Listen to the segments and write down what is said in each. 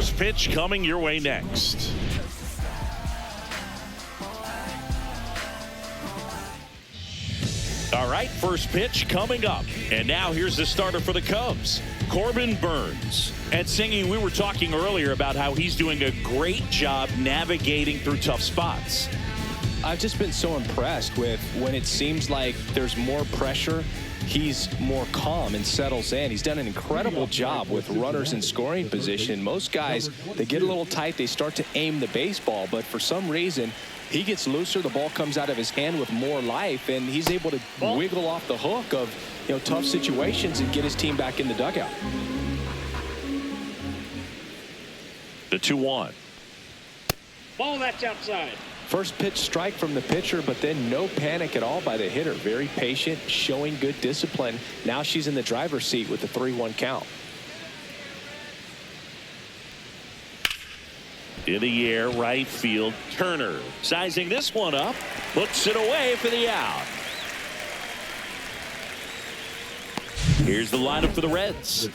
First pitch coming your way next. All right, first pitch coming up. And now here's the starter for the Cubs, Corbin Burnes. And Singy, we were talking earlier about how he's doing a great job navigating through tough spots. I've just been so impressed with when it seems like there's more pressure, he's more calm and settles in. He's done an incredible job with runners in scoring position. Most guys, they get a little tight, they start to aim the baseball, but for some reason, he gets looser, the ball comes out of his hand with more life, and he's able to wiggle off the hook of tough situations and get his team back in the dugout. The 2-1. Ball, that's outside. First pitch strike from the pitcher, but then no panic at all by the hitter. Very patient, showing good discipline. Now she's in the driver's seat with the 3-1 count. In the air, right field, Turner sizing this one up, puts it away for the out. Here's the lineup for the Reds.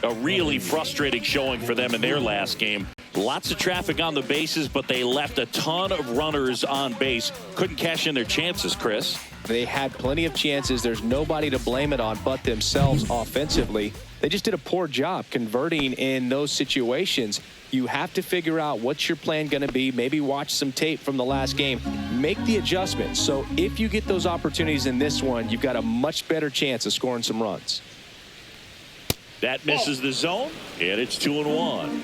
A really frustrating showing for them in their last game. Lots of traffic on the bases, but they left a ton of runners on base. Couldn't cash in their chances, Chris. They had plenty of chances. There's nobody to blame it on but themselves offensively. They just did a poor job converting in those situations. You have to figure out what's your plan going to be. Maybe watch some tape from the last game. Make the adjustments. So if you get those opportunities in this one, you've got a much better chance of scoring some runs. That misses the zone, and it's 2-1.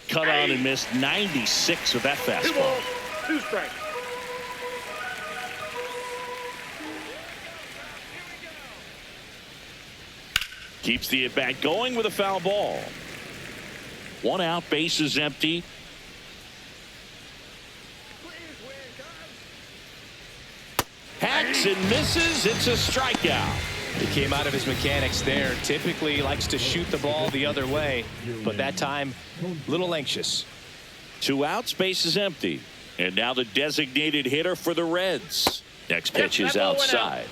Cut on and missed 96 with that fastball. 2 strikes. Keeps the at-bat going with a foul ball. 1 out, bases empty. Hacks and misses. It's a strikeout. He came out of his mechanics there. Typically likes to shoot the ball the other way, but that time a little anxious. 2 outs, bases empty. And now the designated hitter for the Reds. Next pitch is outside.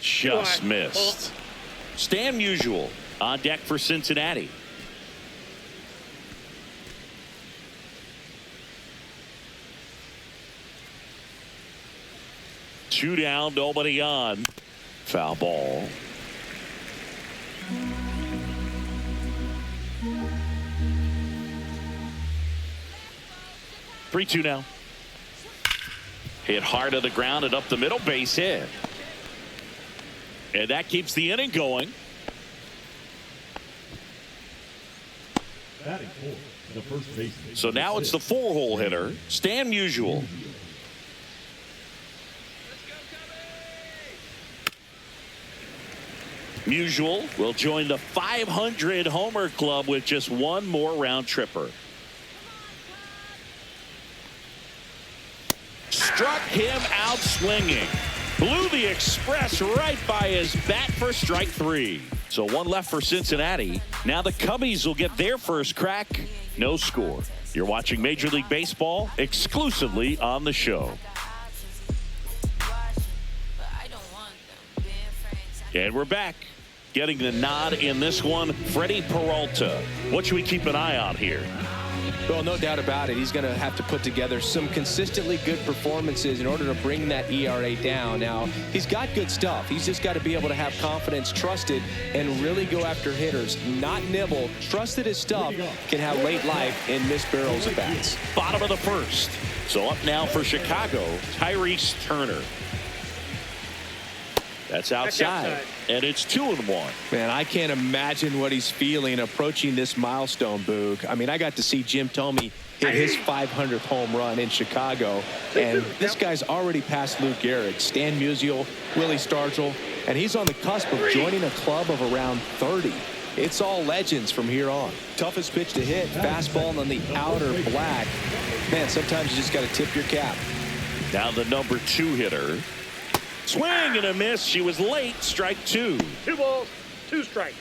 Just missed. Stan Musial on deck for Cincinnati. Two down, nobody on. Foul ball. Three-two now. Hit hard to the ground and up the middle, base hit. And that keeps the inning going. So now it's the 4-hole hitter, Stan Musial. Musial will join the 500 homer club with just 1 more round tripper. Struck him out swinging. Blew the express right by his bat for strike 3. So 1 left for Cincinnati. Now the Cubbies will get their first crack. No score. You're watching Major League Baseball exclusively on the show. And we're back. Getting the nod in this one, Freddie Peralta. What should we keep an eye on here? Well, no doubt about it. He's going to have to put together some consistently good performances in order to bring that ERA down. Now, he's got good stuff. He's just got to be able to have confidence, trust it, and really go after hitters. Not nibble. Trust that his stuff can have late life and miss barrels of bats. Bottom of the first. So up now for Chicago, Tyrese Turner. That's outside. And it's 2-1. Man, I can't imagine what he's feeling approaching this milestone, Boog. I mean, I got to see Jim Thome hit his 500th home run in Chicago, and this guy's already passed Lou Gehrig, Stan Musial, Willie Stargell, and he's on the cusp of joining a club of around 30. It's all legends from here on. Toughest pitch to hit, fastball on the outer black. Man, sometimes you just got to tip your cap. Now the number 2 hitter, Swing and a miss. She was late. Strike two. 2 balls, 2 strikes.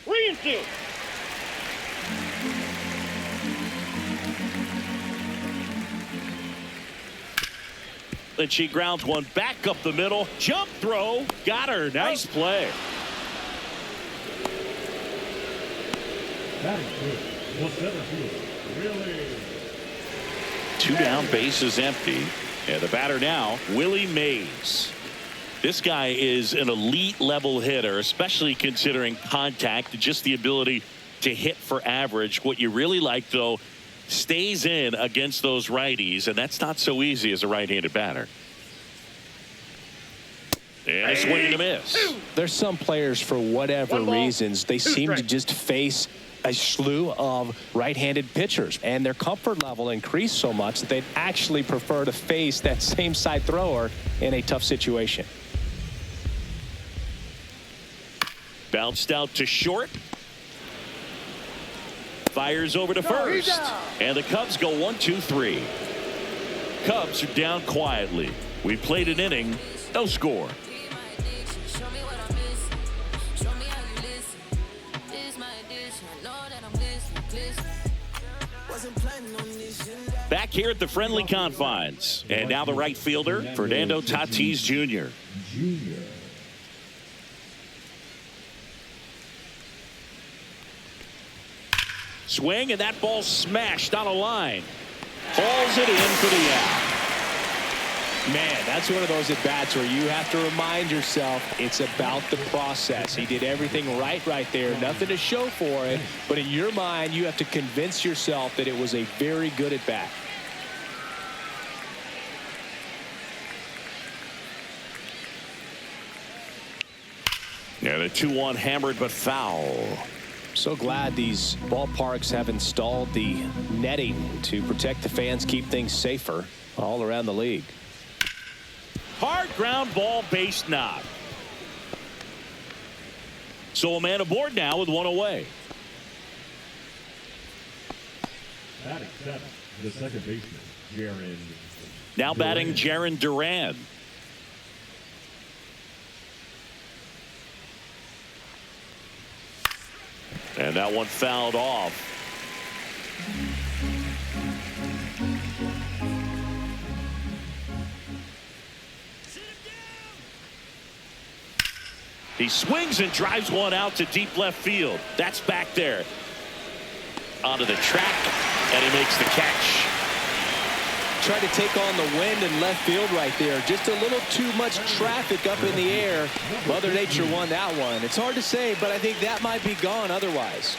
Three and 2. And she grounds one back up the middle. Jump throw. Got her. Nice play. Two down, bases empty. And the batter now, Willie Mays. This guy is an elite level hitter, especially considering contact, just the ability to hit for average. What you really like, though, stays in against those righties, and that's not so easy as a right-handed batter. And a swing and a miss. There's some players, for whatever reasons, they seem to just face a slew of right-handed pitchers, and their comfort level increased so much that they'd actually prefer to face that same side thrower in a tough situation. Bounced out to short. Fires over to first. And the Cubs go 1-2-3. Cubs are down quietly. We played an inning, no score. Back here at the friendly confines. And now the right fielder, Fernando Tatis Jr. Swing, and that ball smashed on a line. Falls it in for the out. Man, that's one of those at-bats where you have to remind yourself it's about the process. He did everything right there. Nothing to show for it. But in your mind, you have to convince yourself that it was a very good at-bat. And a 2-1 hammered but foul. So glad these ballparks have installed the netting to protect the fans, keep things safer all around the league. Hard ground ball, base knock. So a man aboard now with one away. Batting seventh, the second baseman, Jaron. Now batting Jaron Duran. And that one fouled off. He swings and drives one out to deep left field. That's back there. Onto the track, and he makes the catch. Tried to take on the wind in left field right there. Just a little too much traffic up in the air. Mother Nature won that one. It's hard to say, but I think that might be gone otherwise.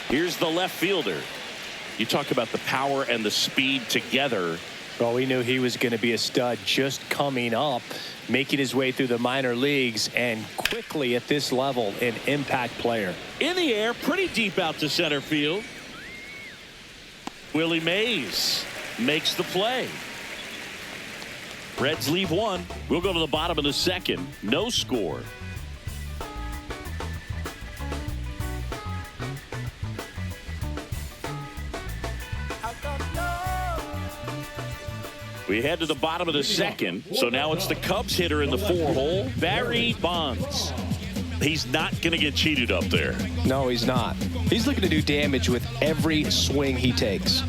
Here's the left fielder. You talk about the power and the speed together. Well, we knew he was going to be a stud just coming up, making his way through the minor leagues, and quickly at this level, an impact player. In the air, pretty deep out to center field. Willie Mays makes the play. Reds leave one. We'll go to the bottom of the second. No score. We head to the bottom of the second. So now it's the Cubs hitter in the 4-hole, Barry Bonds. He's not going to get cheated up there. No, he's not. He's looking to do damage with every swing he takes.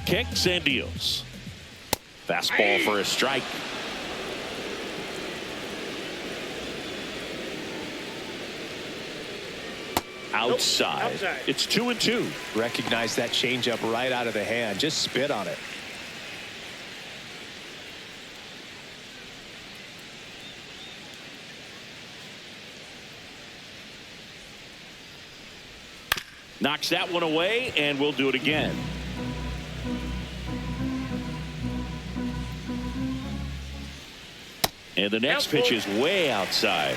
Kicks and deals. Fastball for a strike. Outside. It's 2-2. Recognize that changeup right out of the hand. Just spit on it. Knocks that one away, and we'll do it again. And the next pitch is way outside.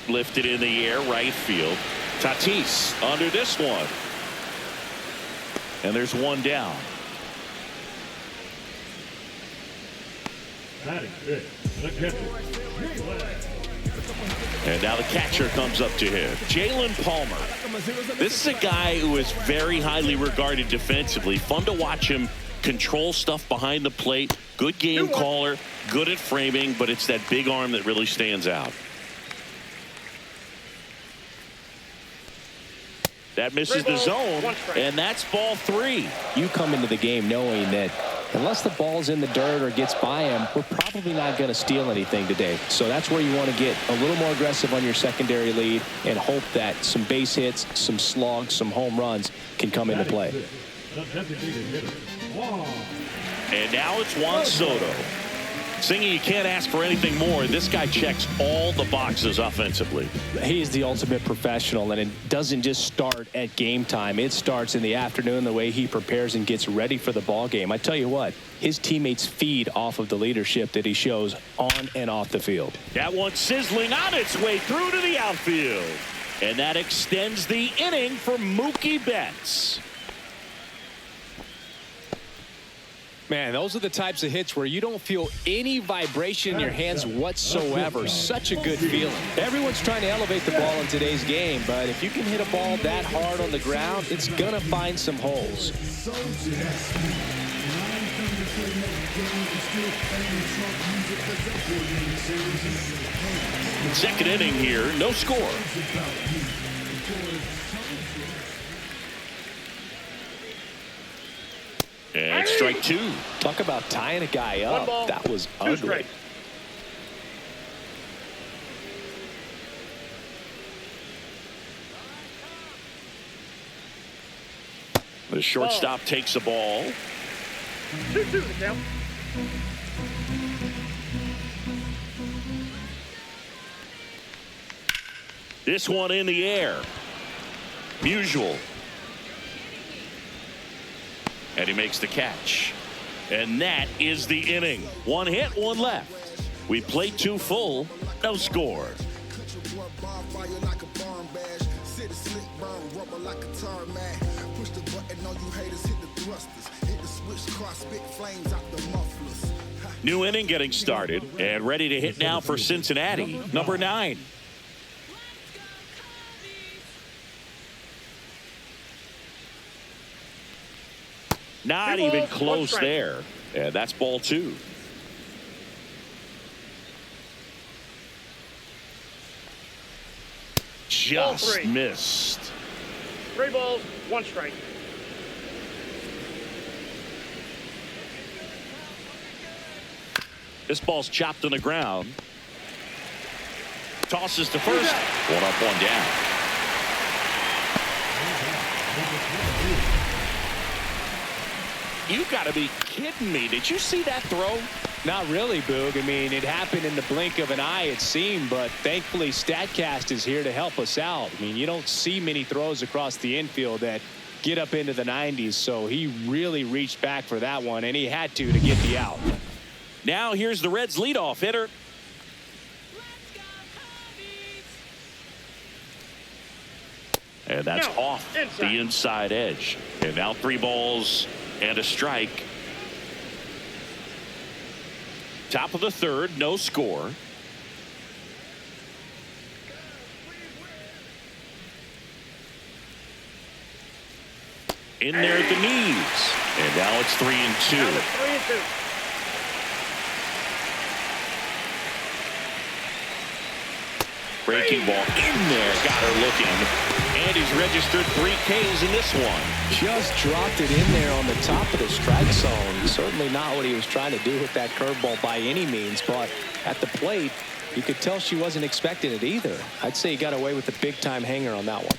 Lifted in the air, right field. Tatis under this one. And there's one down. Batting fifth, the catcher, And now the catcher comes up to him, Jalen Palmer. This is a guy who is very highly regarded defensively. Fun to watch him control stuff behind the plate. Good game caller, good at framing, but it's that big arm that really stands out. That misses the zone, and that's ball 3. You come into the game knowing that unless the ball's in the dirt or gets by him, we're probably not going to steal anything today. So that's where you want to get a little more aggressive on your secondary lead and hope that some base hits, some slugs, some home runs can come into play. And now it's Juan Soto. Singy, you can't ask for anything more. This guy checks all the boxes offensively. He's the ultimate professional, and it doesn't just start at game time. It starts in the afternoon, the way he prepares and gets ready for the ball game. I tell you what, his teammates feed off of the leadership that he shows on and off the field. That one sizzling on its way through to the outfield. And that extends the inning for Mookie Betts. Man, those are the types of hits where you don't feel any vibration in your hands whatsoever. Such a good feeling. Everyone's trying to elevate the ball in today's game, but if you can hit a ball that hard on the ground, it's going to find some holes. Second inning here, no score. And strike 2. Talk about tying a guy up. That was ugly. The shortstop takes the ball. 2-2 the count. This one in the air. Musial. And he makes the catch. And that is the inning. 1 hit, 1 left. We played 2 full, no score. New inning getting started and ready to hit now for Cincinnati, number 9. Not even close there. And that's ball 2. Just missed. 3 balls, 1 strike. This ball's chopped on the ground. Tosses to first. 1 up, 1 down. You got to be kidding me. Did you see that throw? Not really, Boog. I mean, it happened in the blink of an eye, it seemed, but thankfully StatCast is here to help us out. I mean, you don't see many throws across the infield that get up into the 90s, so he really reached back for that one, and he had to get the out. Now here's the Reds' leadoff hitter. And that's off the inside edge. And now 3 balls and a strike. Top of the 3rd, no score. In there at the knees. And now it's 3-2. Breaking ball in there, got her looking. And he's registered 3 Ks in this one. Just dropped it in there on the top of the strike zone. Certainly not what he was trying to do with that curveball by any means, but at the plate, you could tell she wasn't expecting it either. I'd say he got away with a big-time hanger on that one.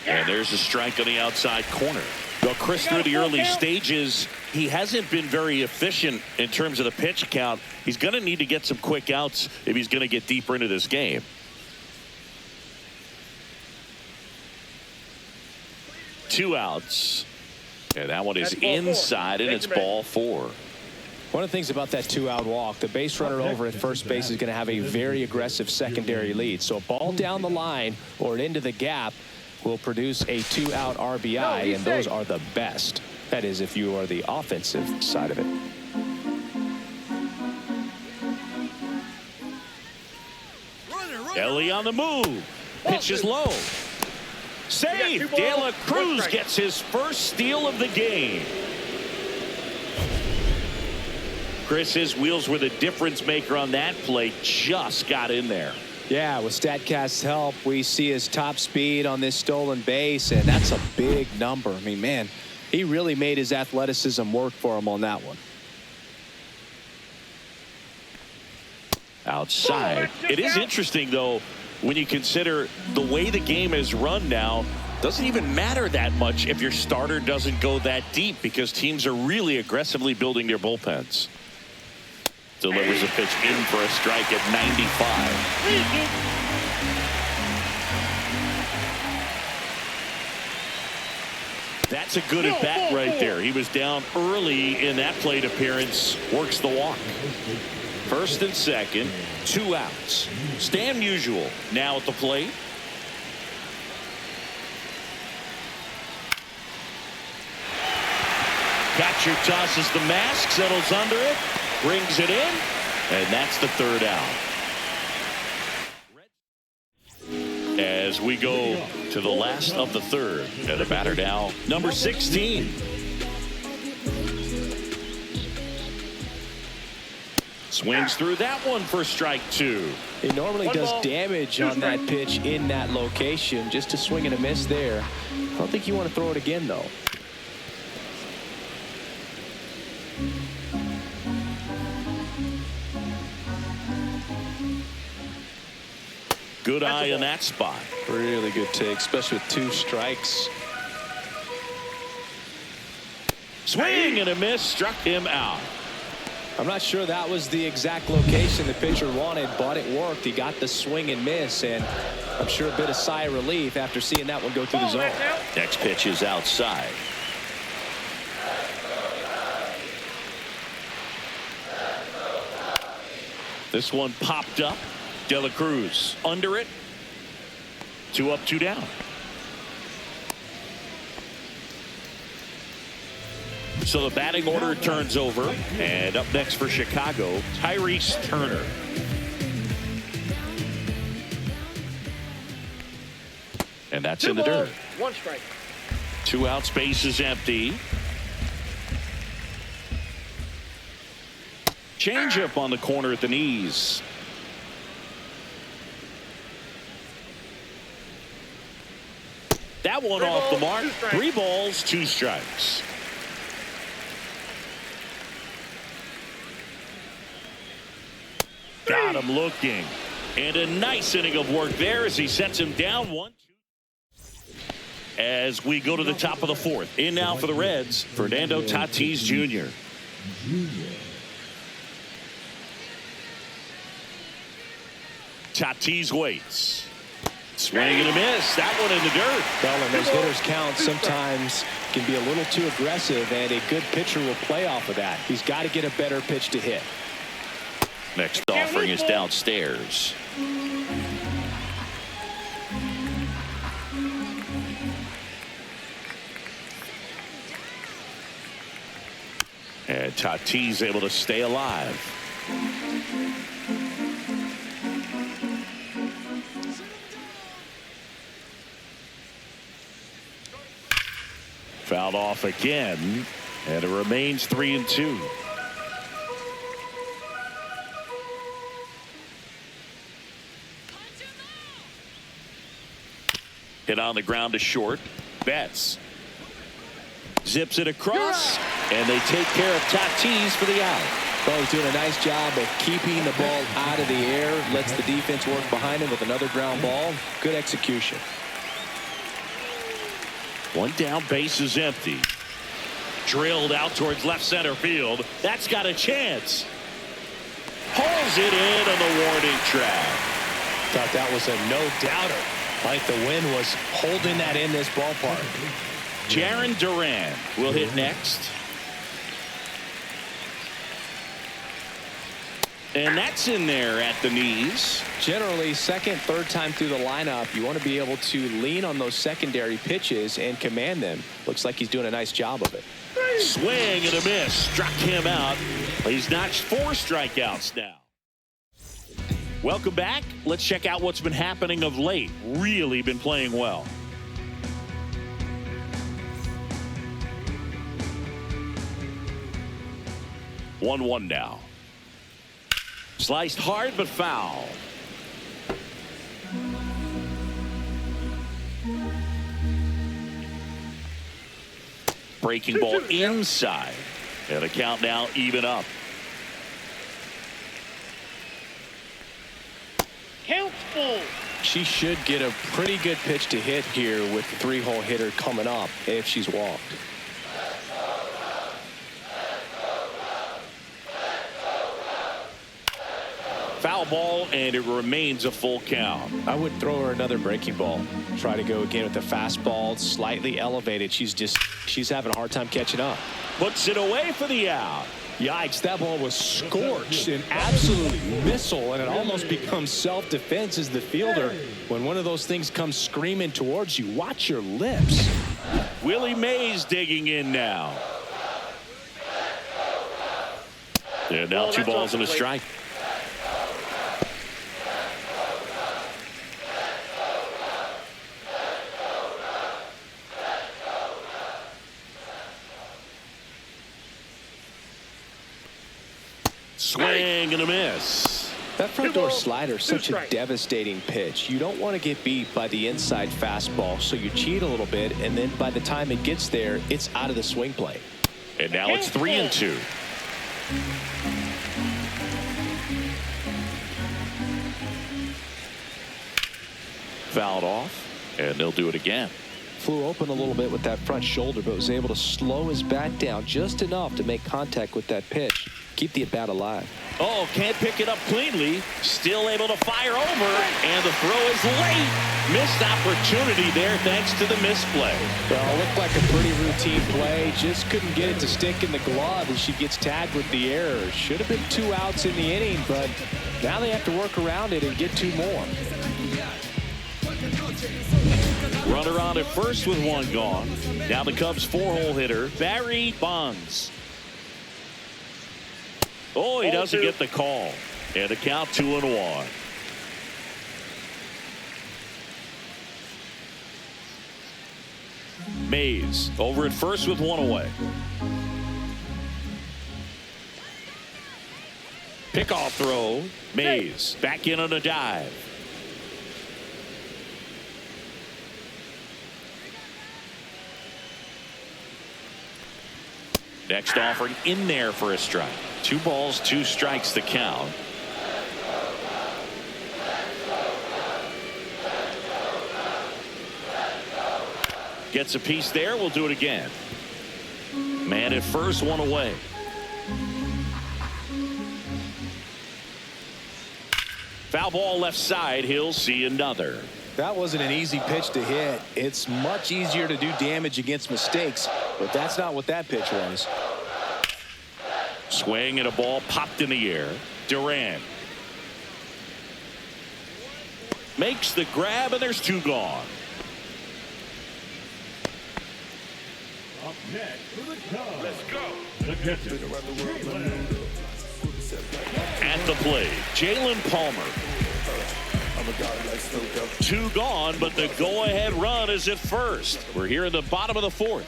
And there's a strike on the outside corner. Well, Chris, through the early stages, he hasn't been very efficient in terms of the pitch count. He's going to need to get some quick outs if he's going to get deeper into this game. Two outs. And that one is inside, and it's ball 4. One of the things about that 2-out walk, the base runner over at first base is going to have a very aggressive secondary lead. So a ball down the line or into the gap will produce a 2-out RBI, and those are the best. That is, if you are the offensive side of it. Ellie on the move. Pitch is low. Save. De La Cruz gets his first steal of the game. Chris, his wheels were the difference maker on that play. Just got in there. Yeah, with StatCast's help, we see his top speed on this stolen base, and that's a big number. I mean, man, he really made his athleticism work for him on that one. Outside. It is interesting, though, when you consider the way the game is run now. Doesn't even matter that much if your starter doesn't go that deep, because teams are really aggressively building their bullpens. Delivers a pitch in for a strike at 95. That's a good at bat right there. He was down early in that plate appearance. Works the walk. First and second, 2 outs. Stan Musial now at the plate. Catcher tosses the mask, settles under it, brings it in, and that's the 3rd out. As we go to the last of the 3rd, and the batter now, number 16. Swings through that one for strike 2. He normally does damage on that pitch in that location. Just a swing and a miss there. I don't think you want to throw it again, though. Good eye in that spot. Really good take, especially with 2 strikes. Swing and a miss, struck him out. I'm not sure that was the exact location the pitcher wanted, but it worked. He got the swing and miss, and I'm sure a bit of sigh of relief after seeing that one go through the zone. Next pitch is outside. This one popped up. De La Cruz under it. 2 up, 2 down. So the batting order turns over, and up next for Chicago, Tyrese Turner. And that's in the dirt. 1 strike. 2 outs, base is empty. Changeup on the corner at the knees. That one off the mark. 3 balls, 2 strikes. Got him looking. And a nice inning of work there as he sets him down 1-2. As we go to the top of the 4th. In now for the Reds, Fernando Tatis Jr. Tatis waits. Swing and a miss. That one in the dirt. Well, and those hitters count sometimes can be a little too aggressive, and a good pitcher will play off of that. He's got to get a better pitch to hit. Next offering is downstairs. And Tatis able to stay alive. Fouled off again, and it remains 3-2. Hit on the ground to short. Betts zips it across, and they take care of Tatis for the out. Well, he's doing a nice job of keeping the ball out of the air. Lets the defense work behind him with another ground ball. Good execution. 1 down, base is empty. Drilled out towards left center field. That's got a chance. Pulls it in on the warning track. Thought that was a no-doubter. Like the wind was holding that in this ballpark. Jarren Duran will hit next. And that's in there at the knees. Generally, second, third time through the lineup, you want to be able to lean on those secondary pitches and command them. Looks like he's doing a nice job of it. Swing and a miss. Struck him out. He's notched 4 strikeouts now. Welcome back. Let's check out what's been happening of late. Really been playing well. One now. Sliced hard but foul. Breaking ball inside. And the count now even up. Count full. She should get a pretty good pitch to hit here with the 3-hole hitter coming up if she's walked. Foul ball, and it remains a full count. I would throw her another breaking ball. Try to go again with the fastball, slightly elevated. She's having a hard time catching up. Puts it away for the out. Yikes, that ball was scorched, an absolute missile, and it almost becomes self-defense as the fielder. When one of those things comes screaming towards you, watch your lips. Willie Mays digging in now. And now 2 balls and a strike. Swing and a miss. That front door slider is such a devastating pitch. You don't want to get beat by the inside fastball, so you cheat a little bit, and then by the time it gets there, it's out of the swing plate. And now it's 3-2. Fouled off, and they'll do it again. Flew open a little bit with that front shoulder, but was able to slow his bat down just enough to make contact with that pitch. Keep the at-bat alive. Oh, can't pick it up cleanly. Still able to fire over, and the throw is late. Missed opportunity there thanks to the misplay. Well, looked like a pretty routine play. Just couldn't get it to stick in the glove as she gets tagged with the error. Should have been 2 outs in the inning, but now they have to work around it and get 2 more. Runner on at first with 1 gone. Now the Cubs 4-hole hitter, Barry Bonds. Oh, he doesn't get the call. And the count 2-1. Mays over at first with 1 away. Pickoff throw. Mays back in on a dive. Next offering in there for a strike. 2 balls, 2 strikes the count. Gets a piece there. We'll do it again. Man at first, 1 away. Foul ball left side. He'll see another. That wasn't an easy pitch to hit. It's much easier to do damage against mistakes, but that's not what that pitch was. Swing and a ball popped in the air. Duran makes the grab, and there's 2 gone. Up next for the Cubs. Let's go. The catcher, At the plate, Jalen Palmer. 2 gone, but the go-ahead run is at first. We're here in the bottom of the 4th.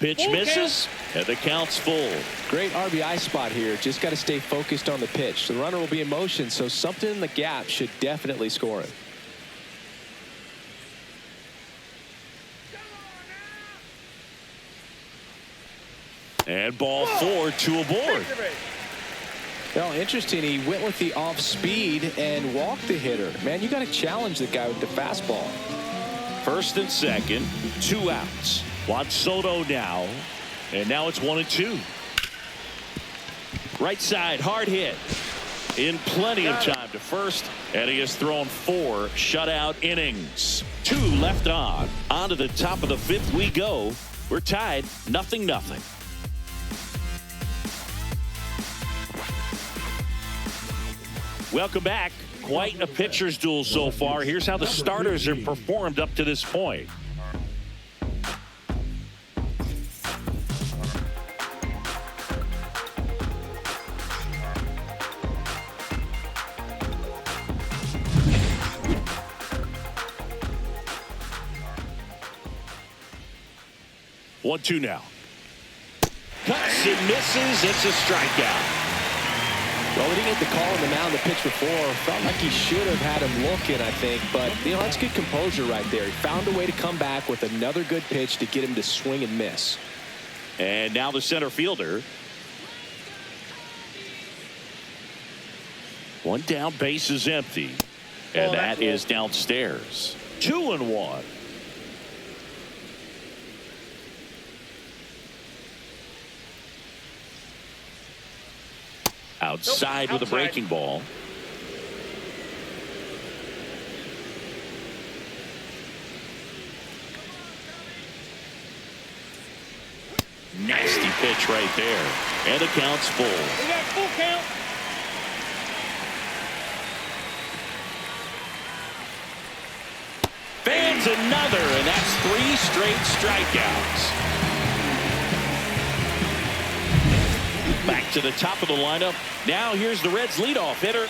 Pitch misses, and the count's full. Great RBI spot here. Just got to stay focused on the pitch. The runner will be in motion, so something in the gap should definitely score him. And ball 4, 2 aboard. Well, interesting. He went with the off speed and walked the hitter. Man, you got to challenge the guy with the fastball. First and second, 2 outs. Juan Soto now, and now it's 1-2. Right side, hard hit. In plenty of time to first, and he has thrown 4 shutout innings. 2 left on. On to the top of the 5th we go. We're tied 0-0. Welcome back. Quite a pitcher's duel so far. Here's how the starters have performed up to this point. One, two now. Cuts and misses. It's a strikeout. Well, we didn't get the call on the mound the pitch before. Felt like he should have had him looking, I think. But, you know, that's good composure right there. He found a way to come back with another good pitch to get him to swing and miss. And now the center fielder. One down, base is empty. And that is downstairs. 2-1. Outside with a breaking ball. Nasty pitch right there. And the count's full. We got full count. Fans another, and that's 3 straight strikeouts. Back to the top of the lineup. Now here's the Reds' leadoff hitter.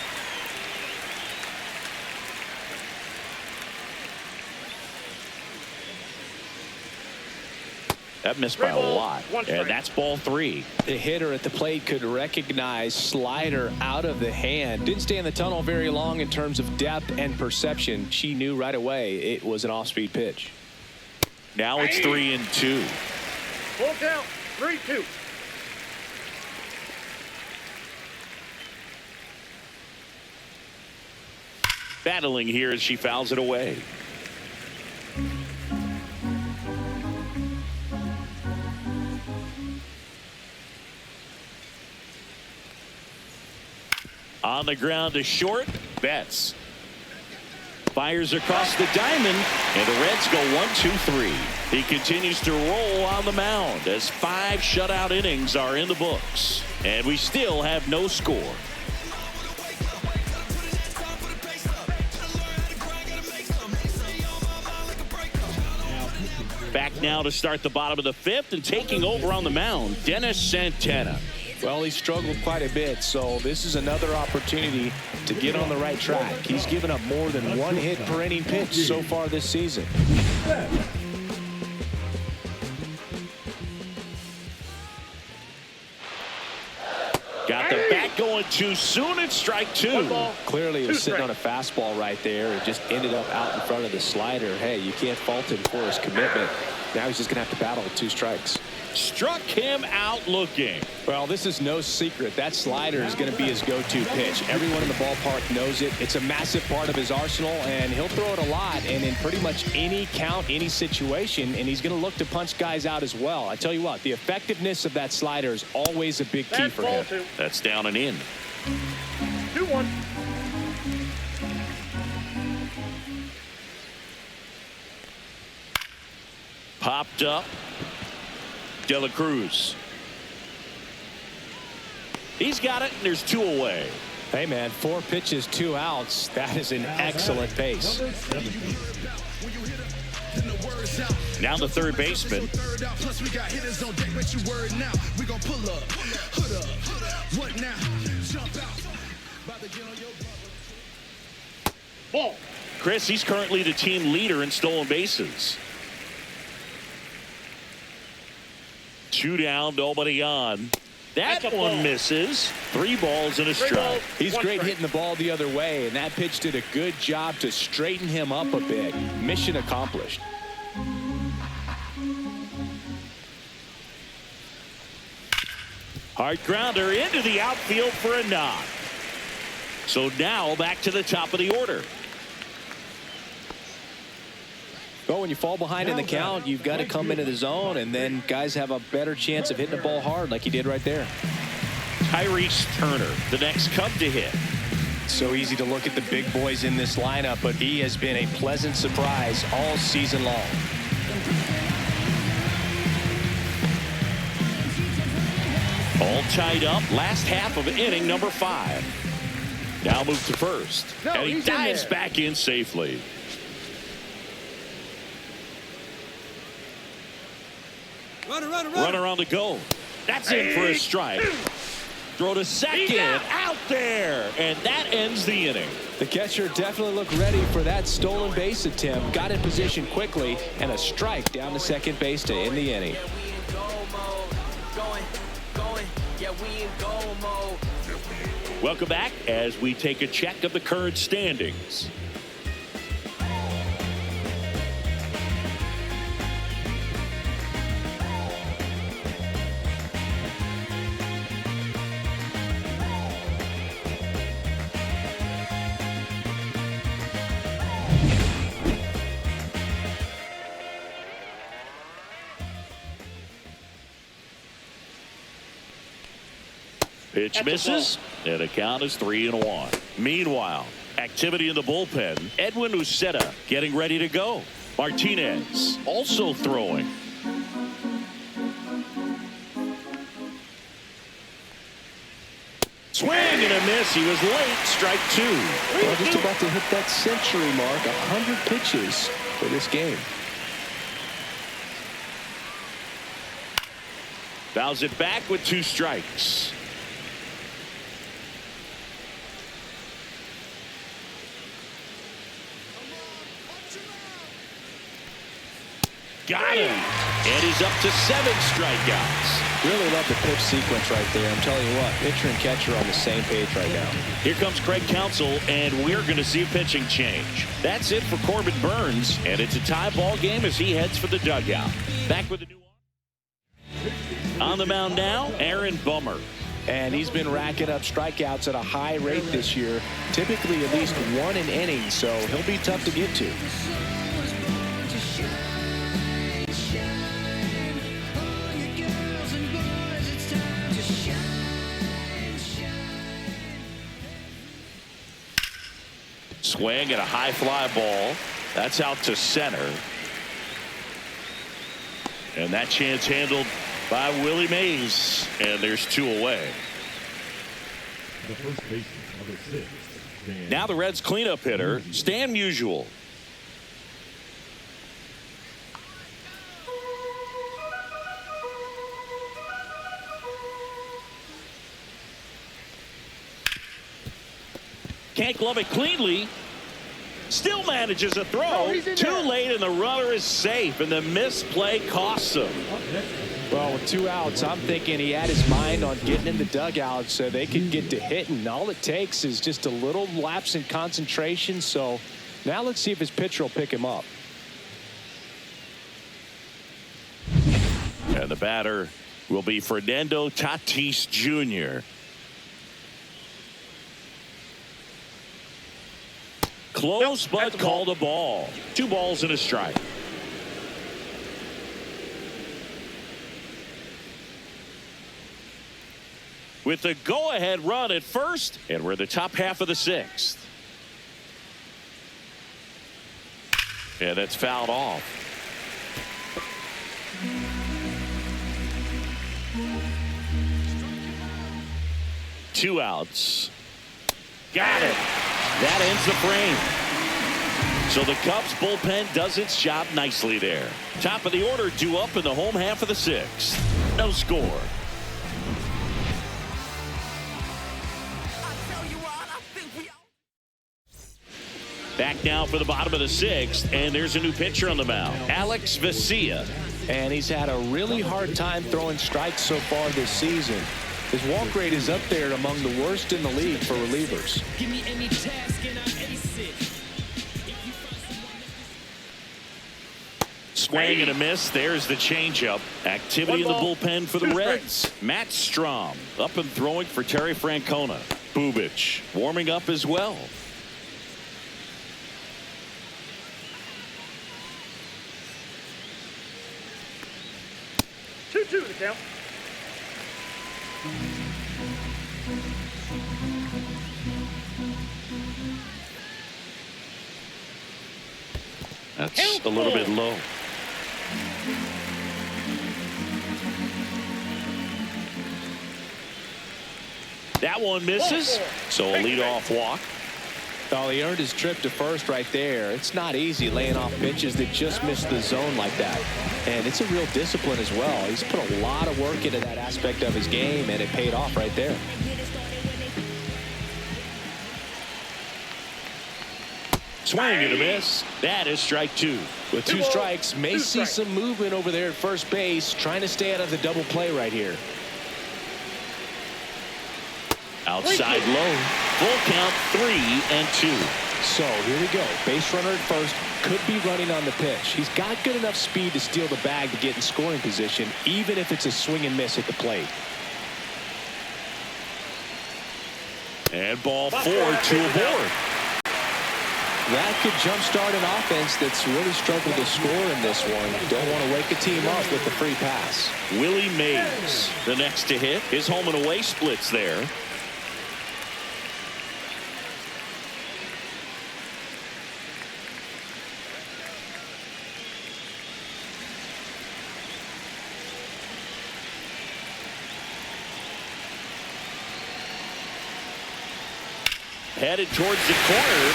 That missed by a lot, and that's ball 3. The hitter at the plate could recognize slider out of the hand. Didn't stay in the tunnel very long in terms of depth and perception. She knew right away it was an off-speed pitch. Now it's 3-2. Full count. 3-2. Battling here as she fouls it away. On the ground to short. Betts fires across the diamond, and the Reds go 1-2-3. He continues to roll on the mound as 5 shutout innings are in the books, and we still have no score. Back now to start the bottom of the 5th, and taking over on the mound, Dennis Santana. Well, he struggled quite a bit, so this is another opportunity to get on the right track. He's given up more than 1 hit per inning pitch so far this season. Got the bat going too soon. It's strike 2. Clearly, he was sitting on a fastball right there. It just ended up out in front of the slider. Hey, you can't fault him for his commitment. Now he's just going to have to battle with 2 strikes. Struck him out looking. Well, this is no secret. That slider is going to be his go-to pitch. Everyone in the ballpark knows it. It's a massive part of his arsenal, and he'll throw it a lot and in pretty much any count, any situation, and he's going to look to punch guys out as well. I tell you what, the effectiveness of that slider is always a big key for him. That's down and in. 2-1. Popped up. De La Cruz. He's got it, and there's 2 away. Hey, man, 4 pitches, 2 outs. That is an excellent pace. Now the third baseman. Ball. Chris, he's currently the team leader in stolen bases. 2 down, nobody on. That one misses. 3 balls and a strike. He's great hitting the ball the other way, and that pitch did a good job to straighten him up a bit. Mission accomplished. Hard grounder into the outfield for a knock. So now back to the top of the order. Well, when you fall behind in the count, you've got to come into the zone, and then guys have a better chance of hitting the ball hard like he did right there. Tyrese Turner, the next Cub to hit. So easy to look at the big boys in this lineup, but he has been a pleasant surprise all season long. All tied up, last half of inning number 5. Now move to first. No, and he he's in dives there. back in safely. Runner on the go. That's in for a strike. Throw to second. Out there. And that ends the inning. The catcher definitely looked ready for that stolen base attempt. Got in position quickly, and a strike down to second base to end the inning. Welcome back as we take a check of the current standings. Pitch misses, and the count is 3-1. Meanwhile, activity in the bullpen. Edwin Uceta getting ready to go. Martinez also throwing. Swing and a miss. He was late. Strike two. Well, just about to hit that century mark. 100 pitches for this game. Fouls it back with 2 strikes. Got him. And he's up to 7 strikeouts. Really love the pitch sequence right there. I'm telling you what, pitcher and catcher are on the same page right now. Here comes Craig Counsell, and we're going to see a pitching change. That's it for Corbin Burns, and it's a tie ball game as he heads for the dugout. Back with the new on the mound now, Aaron Bummer. And he's been racking up strikeouts at a high rate this year, typically at least 1 an inning, so he'll be tough to get to. Swing at a high fly ball. That's out to center. And that chance handled by Willie Mays. And there's 2 away. The first baseman, number 6. Dan. Now the Reds cleanup hitter, Stan Musial. Can't glove it cleanly. Still manages a throw. Too late, and the runner is safe, and the misplay costs him. Well, with 2 outs, I'm thinking he had his mind on getting in the dugout so they could get to hitting. All it takes is just a little lapse in concentration. So now let's see if his pitcher will pick him up. And the batter will be Fernando Tatis Jr. Close, but called a ball. 2 balls and a strike. With the go-ahead run at first, and we're in the top half of the 6th. And that's fouled off. Two outs. Got it. That ends the frame. So the Cubs bullpen does its job nicely there. Top of the order due up in the home half of the 6th. No score. Back now for the bottom of the 6th, and there's a new pitcher on the mound, Alex Vesia. And he's had a really hard time throwing strikes so far this season. His walk rate is up there among the worst in the league for relievers. Give me any task and I ace it. Swing and a miss. There's the changeup. Activity in the bullpen for the Reds. Matt Strom up and throwing for Terry Francona. Bubic warming up as well. 2-2 the count. That's a little bit low. That one misses. So a leadoff walk. Well, he earned his trip to first right there. It's not easy laying off pitches that just miss the zone like that. And it's a real discipline as well. He's put a lot of work into that aspect of his game, and it paid off right there. Swing and a miss. That is strike two. With two strikes, may see some movement over there at first base, trying to stay out of the double play right here. Outside low. Full count, 3-2. So here we go. Base runner at first, could be running on the pitch. He's got good enough speed to steal the bag to get in scoring position, even if it's a swing and miss at the plate. And ball 4, 2 aboard. That could jumpstart an offense that's really struggled to score in this one. Don't want to wake a team up with the free pass. Willie Mays, the next to hit. His home and away splits there. Headed towards the corner.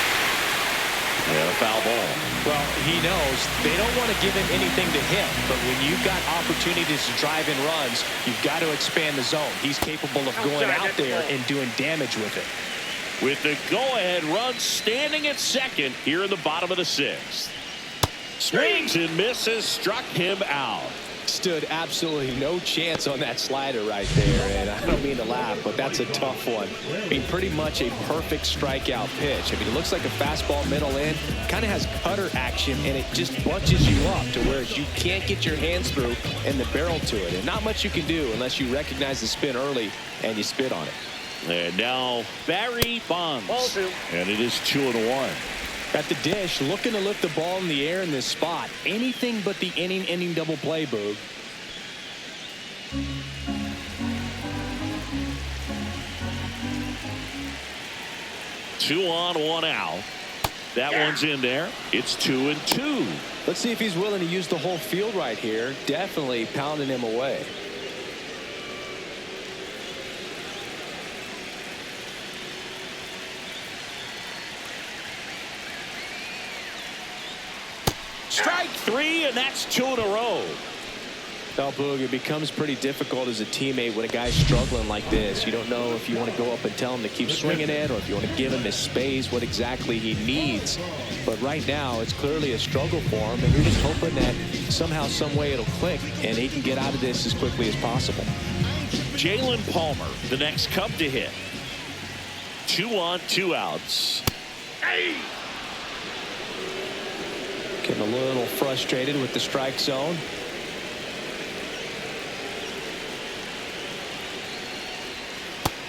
Yeah, foul ball. Well, he knows they don't want to give him anything to hit, but when you've got opportunities to drive in runs, you've got to expand the zone. He's capable of going out there and doing damage with it. With the go-ahead run standing at second here in the bottom of the sixth. Swings and misses, struck him out. Stood absolutely no chance on that slider right there, and I don't mean to laugh, but that's a tough one. I mean, pretty much a perfect strikeout pitch. I mean, it looks like a fastball middle in, kind of has cutter action, and it just bunches you up to where you can't get your hands through and the barrel to it, and not much you can do unless you recognize the spin early and you spit on it. And now Barry Bonds, and it is 2-1. At the dish, looking to lift the ball in the air in this spot. Anything but the inning double play, Boog. Two on, one out. That one's in there. It's 2-2. Let's see if he's willing to use the whole field right here. Definitely pounding him away. Strike three, and that's 2 in a row. Well, Boog, it becomes pretty difficult as a teammate when a guy's struggling like this. You don't know if you want to go up and tell him to keep swinging it, or if you want to give him his space, what exactly he needs. But right now, it's clearly a struggle for him, and you're just hoping that somehow, some way it'll click, and he can get out of this as quickly as possible. Jalen Palmer, the next Cub to hit. 2 on, 2 outs. Getting a little frustrated with the strike zone.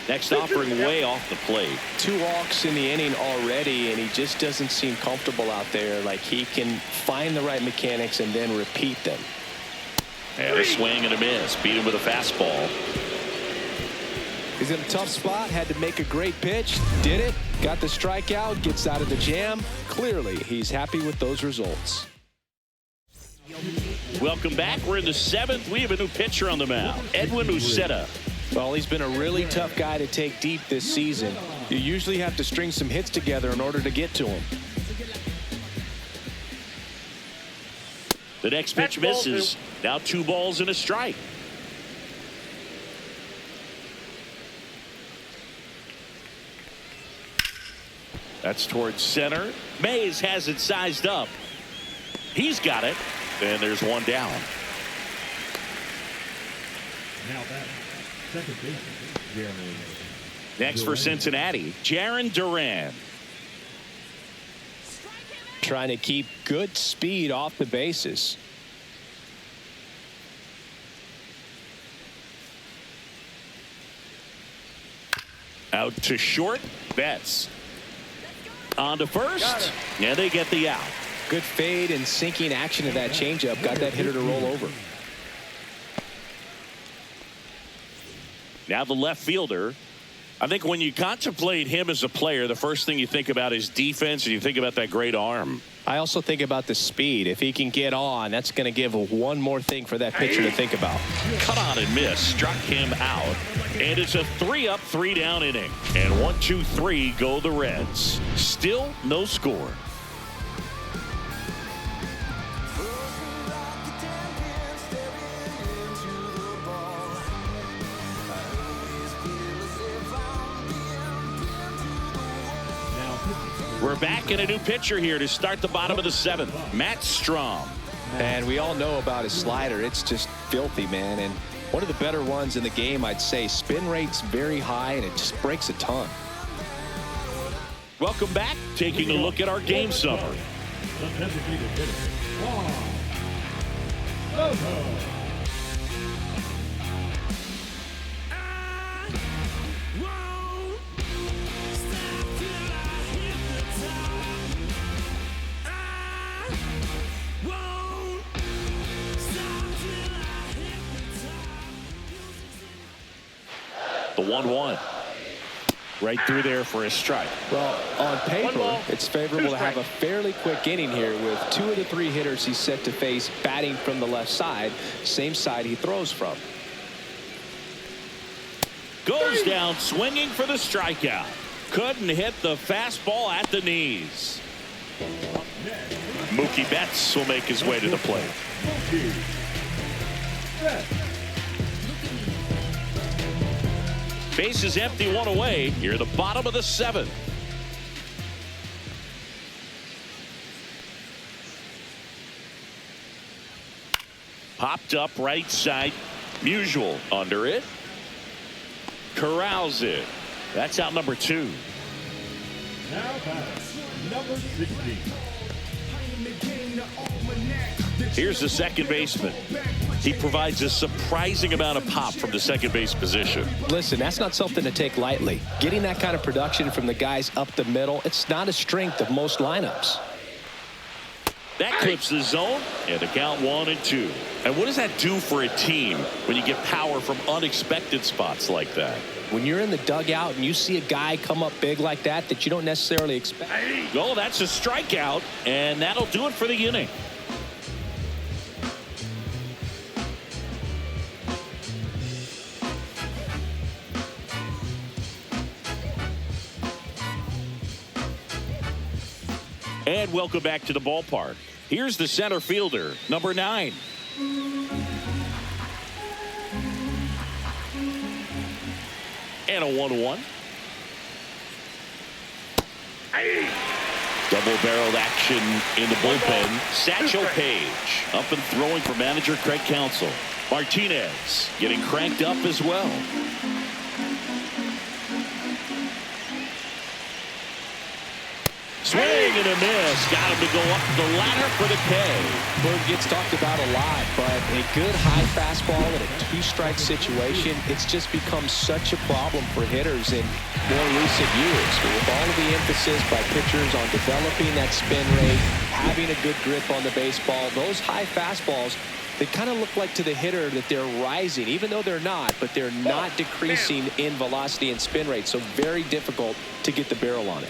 Next offering way off the plate. 2 walks in the inning already, and he just doesn't seem comfortable out there. Like he can find the right mechanics and then repeat them. And a swing and a miss. Beat him with a fastball. He's in a tough spot, had to make a great pitch, did it, got the strikeout, gets out of the jam. Clearly, he's happy with those results. Welcome back. We're in the 7th. We have a new pitcher on the mound, Edwin Uceta. Well, he's been a really tough guy to take deep this season. You usually have to string some hits together in order to get to him. The next pitch misses. Now 2 balls and a strike. That's towards center. Mays has it sized up. He's got it. And there's one down. Now that second baseman, Jeremy. Next for Cincinnati, Jarren Duran. Trying to keep good speed off the bases. Out to short. Betts. On to first. And they get the out. Good fade and sinking action of that changeup. Got that hitter to roll over. Now the left fielder. I think when you contemplate him as a player, the first thing you think about is defense, and you think about that great arm. I also think about the speed. If he can get on, that's going to give one more thing for that pitcher to think about. Cut on and miss, struck him out, and it's a 3-up, 3-down inning. And 1, 2, 3 go the Reds. Still no score. We're back in a new pitcher here to start the bottom of the 7th. Matt Strom. And we all know about his slider. It's just filthy, man. And one of the better ones in the game, I'd say. Spin rate's very high, and it just breaks a ton. Welcome back. Taking a look at our game summary. The designated hitter, Juan Soto. The 1-1. Right through there for a strike. Well, on paper, ball, it's favorable to have a fairly quick inning here with 2 of the 3 hitters he's set to face batting from the left side, same side he throws from. Goes down swinging for the strikeout. Couldn't hit the fastball at the knees. Mookie Betts will make his way to the plate. Base is empty, 1 away. Here, the bottom of the 7th. Popped up right side. Musial under it. Corrals it. That's out number 2. Now that's number 16. Here's the second baseman. He provides a surprising amount of pop from the second base position. Listen, that's not something to take lightly. Getting that kind of production from the guys up the middle, it's not a strength of most lineups. That clips the zone, and the count 1 and 2. And what does that do for a team when you get power from unexpected spots like that? When you're in the dugout and you see a guy come up big like that you don't necessarily expect. Oh, that's a strikeout, and that'll do it for the inning. And welcome back to the ballpark. Here's the center fielder, number 9. And a 1-1. Double-barreled action in the bullpen. Satchel Paige up and throwing for manager Craig Counsell. Martinez getting cranked up as well. Swing and a miss. Got him to go up the ladder for the K. Well, it gets talked about a lot, but a good high fastball in a 2-strike situation, it's just become such a problem for hitters in more recent years. With all of the emphasis by pitchers on developing that spin rate, having a good grip on the baseball, those high fastballs, they kind of look like to the hitter that they're rising, even though they're not, but they're not decreasing in velocity and spin rate, so very difficult to get the barrel on it.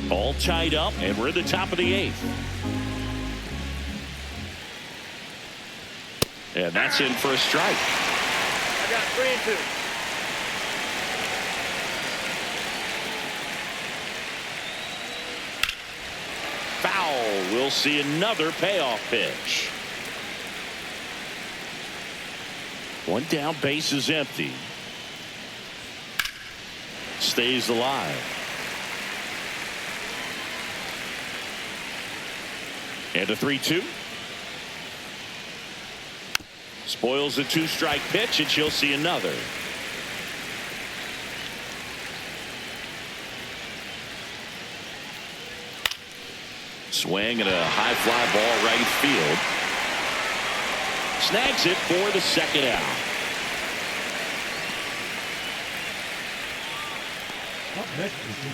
All tied up, and we're at the top of the 8th. And that's in for a strike. I got 3 and 2. Foul. We'll see another payoff pitch. 1 down, base is empty. Stays alive. And a 3-2. Spoils a 2-strike pitch, and she'll see another. Swing and a high fly ball right field. Snags it for the 2nd out.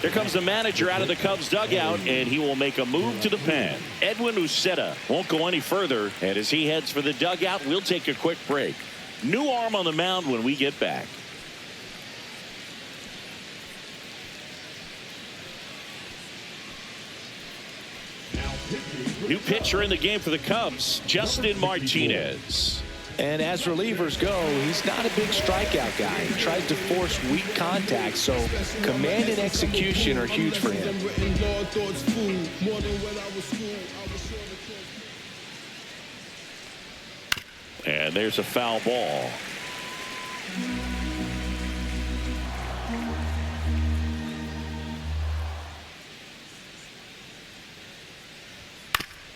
Here comes the manager out of the Cubs dugout, and he will make a move to the pen. Edwin Uceta won't go any further, and as he heads for the dugout, we'll take a quick break. New arm on the mound when we get back. New pitcher in the game for the Cubs, Justin Martinez. And as relievers go, he's not a big strikeout guy. He tries to force weak contact, so command and execution are huge for him. And there's a foul ball.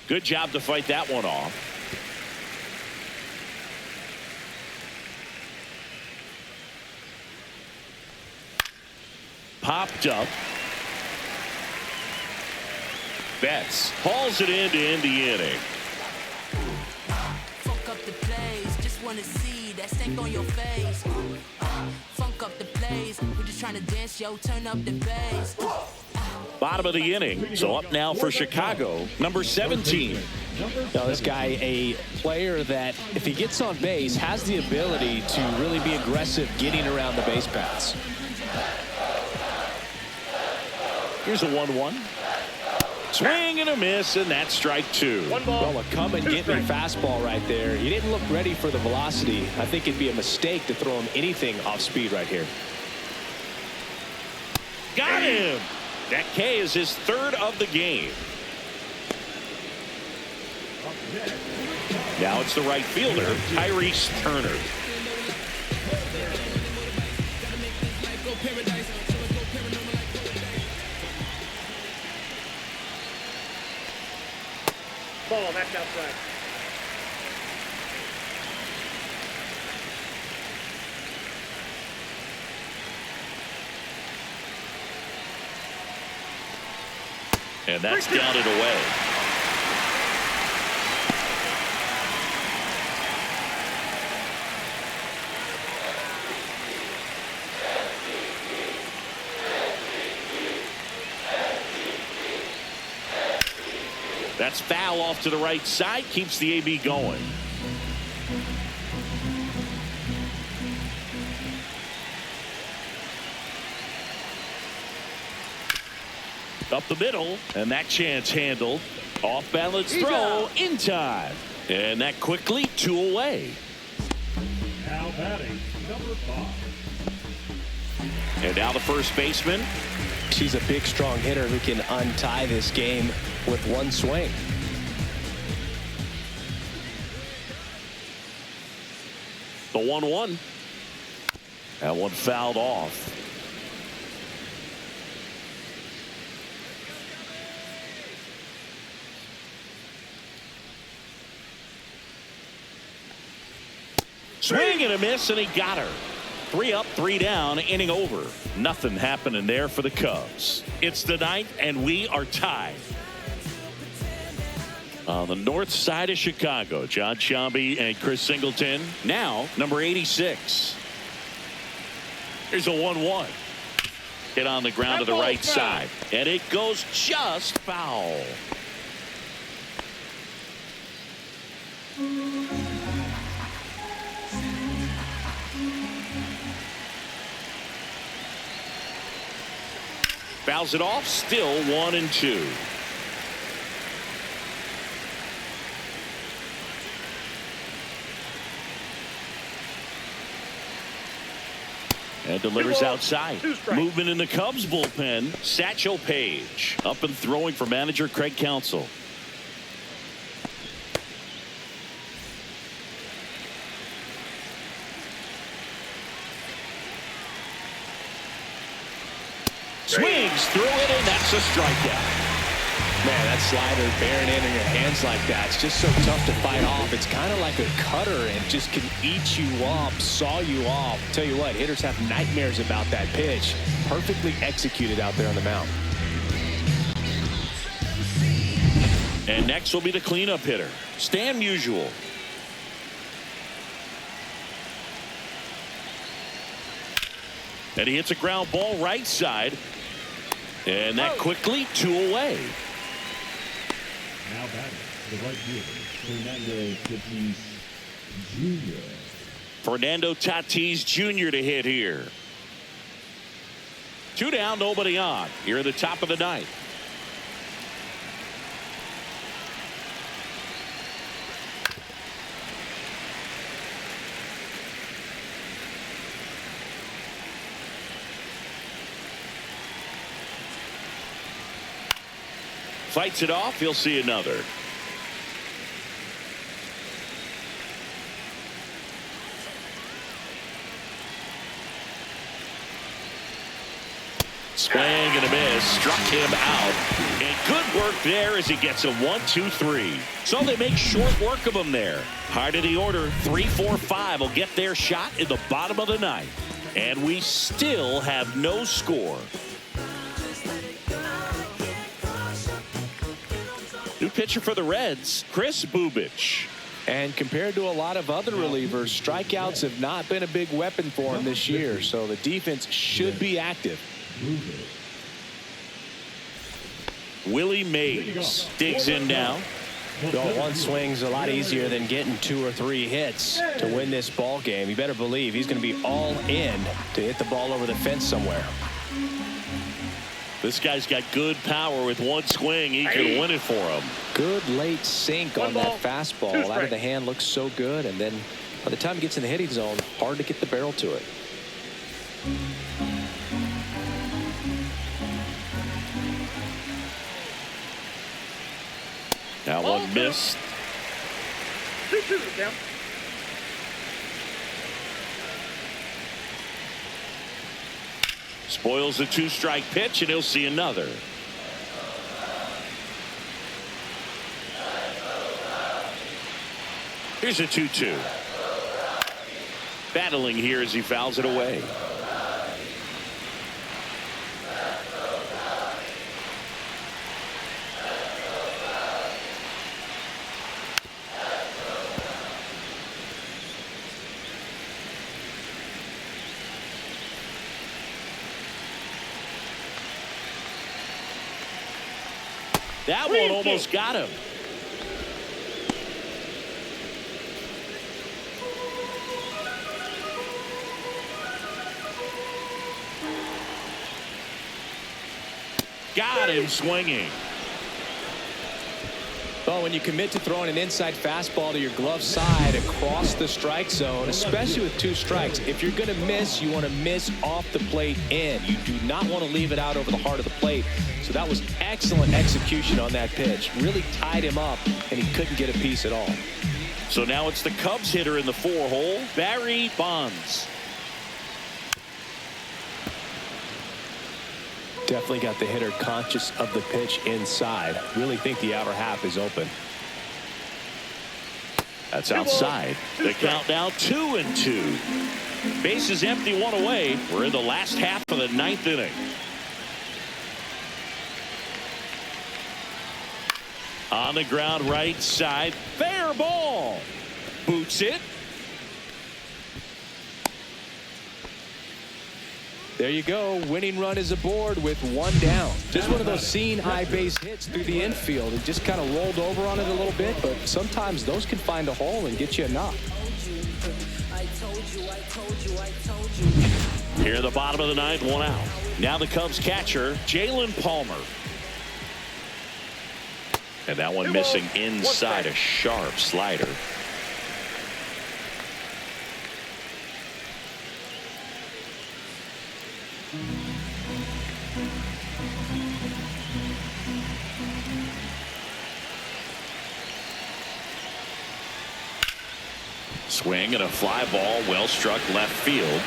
Good job to fight that one off. Popped up. Betts hauls it in to end the inning. Funk up the plays, just wanna see that stank on your face. Funk up the plays, we're just trying to dance, yo, turn up the bass. Bottom of the inning. So up now for Chicago, number 17. Now this guy, a player that if he gets on base has the ability to really be aggressive getting around the base paths. Here's a 1-1. Swing and a miss, and that's strike two. Well, a come and get me fastball right there. He didn't look ready for the velocity. I think it'd be a mistake to throw him anything off speed right here. Got him. That K is his third of the game. Now it's the right fielder, Tyrese Turner. Ball, that's outside. And that's down and away. That's foul off to the right side, keeps the AB going. Up the middle, and that chance handled. Off balance throw in time. And that quickly 2 away. Now batting, number 5. And now the first baseman. She's a big, strong hitter who can untie this game with one swing. The 1-1. That one fouled off. Swing and a miss, and he got her. 3 up, 3 down, inning over. Nothing happening there for the Cubs. It's the 9th, and we are tied. On the north side of Chicago, John Sciambi and Chris Singleton. Now, number 86. Here's a 1-1. Hit on the ground to the right side. And it goes just foul. Fouls it off, still 1-2. And delivers outside. Movement in the Cubs bullpen. Satchel Paige up and throwing for manager Craig Counsell. Swings through it, and that's a strikeout. Man, that slider bearing in your hands like that, it's just so tough to fight off. It's kind of like a cutter and just can eat you up, saw you off. Tell you what, hitters have nightmares about that pitch. Perfectly executed out there on the mound. And next will be the cleanup hitter, Stan Musial. And he hits a ground ball right side. And that quickly 2 away. Now batting, the right fielder, Fernando Tatis Jr. Fernando Tatis Jr. to hit here. 2 down, nobody on. Here at the top of the 9th. Fights it off. He'll see another. Swing and a miss. Struck him out. And good work there as he gets a 1-2-3. So they make short work of him there. Hard of the order. 3-4-5 will get their shot in the bottom of the ninth. And we still have no score. New pitcher for the Reds, Chris Bubich. And compared to a lot of other relievers, strikeouts have not been a big weapon for him this year. So the defense should be active. Willie Mays digs in now. Well, one swing's a lot easier than getting 2 or 3 hits to win this ball game. You better believe he's going to be all in to hit the ball over the fence somewhere. This guy's got good power. With one swing, he can win it for him. Good late sink on that fastball. Out of the hand looks so good, and then by the time he gets in the hitting zone, hard to get the barrel to it. That one missed. 2-2 down. Spoils the 2-strike pitch, and he'll see another. Here's a 2-2. Battling here as he fouls it away. That one almost got him. Got him swinging. Well, when you commit to throwing an inside fastball to your glove side across the strike zone, especially with 2 strikes, if you're going to miss, you want to miss off the plate in. You do not want to leave it out over the heart of the plate. So that was excellent execution on that pitch. Really tied him up, and he couldn't get a piece at all. So now it's the Cubs hitter in the 4-hole, Barry Bonds. Definitely got the hitter conscious of the pitch inside. Really think the outer half is open. That's outside. The count now 2-2. Bases empty, 1 away. We're in the last half of the 9th inning. On the ground right side. Fair ball. Boots it. There you go. Winning run is aboard with 1 down. Just one of those seeing high base hits through the infield. It just kind of rolled over on it a little bit, but sometimes those can find a hole and get you a knock. Here in the bottom of the 9th, 1 out. Now the Cubs catcher, Jalen Palmer. And that one missing inside, a sharp slider. Swing and a fly ball, well struck left field.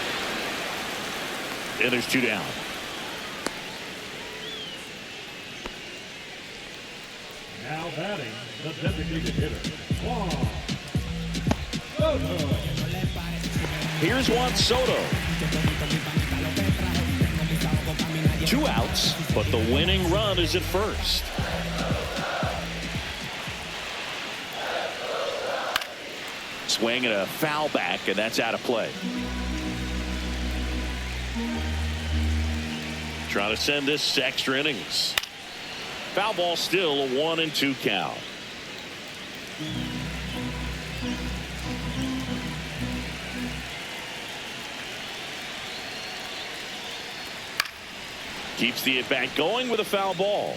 And there's 2 down. Now batting, the designated hitter, Juan Soto. Here's Juan Soto. 2 outs, but the winning run is at first. Swing and a foul back, and that's out of play. Trying to send this to extra innings. Foul ball, still a 1-2 count. Keeps the at-bat going with a foul ball.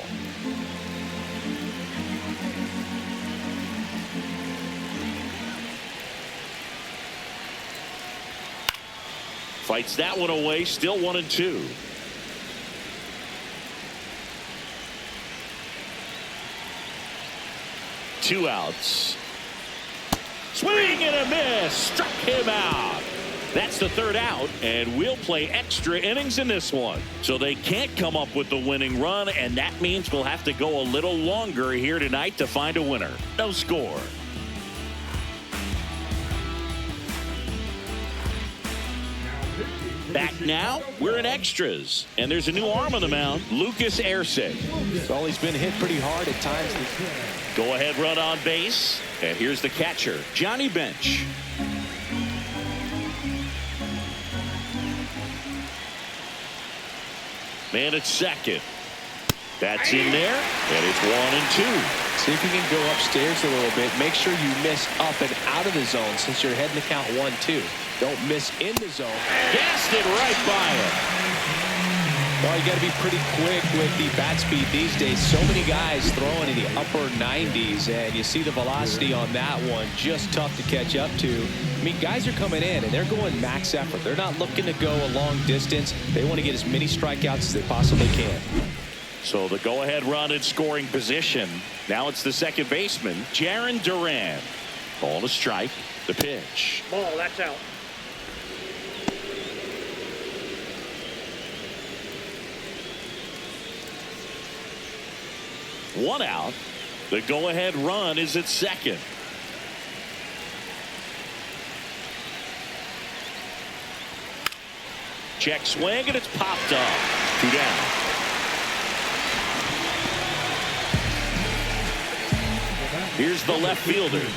Fights that one away, still 1-2. 2 outs. Swing and a miss. Struck him out. That's the 3rd out, and we'll play extra innings in this one. So they can't come up with the winning run, and that means we'll have to go a little longer here tonight to find a winner. No score. Back now, we're in extras, and there's a new arm on the mound, Lucas Erceg. Well, he's been hit pretty hard at times. Go-ahead run on base, and here's the catcher, Johnny Bench. Man at second. That's in there, and it's 1 and 2. See if you can go upstairs a little bit. Make sure you miss up and out of the zone since you're heading to count 1-2. Don't miss in the zone. Gassed it right by him. Well, you got to be pretty quick with the bat speed these days. So many guys throwing in the upper 90s, and you see the velocity on that one. Just tough to catch up to. I mean, guys are coming in, and they're going max effort. They're not looking to go a long distance. They want to get as many strikeouts as they possibly can. So the go-ahead run in scoring position. Now it's the second baseman, Jarren Duran. Ball to strike. The pitch. Ball, that's out. One out. The go-ahead run is at second. Check swing, and it's popped up. 2 down. Here's the left fielder.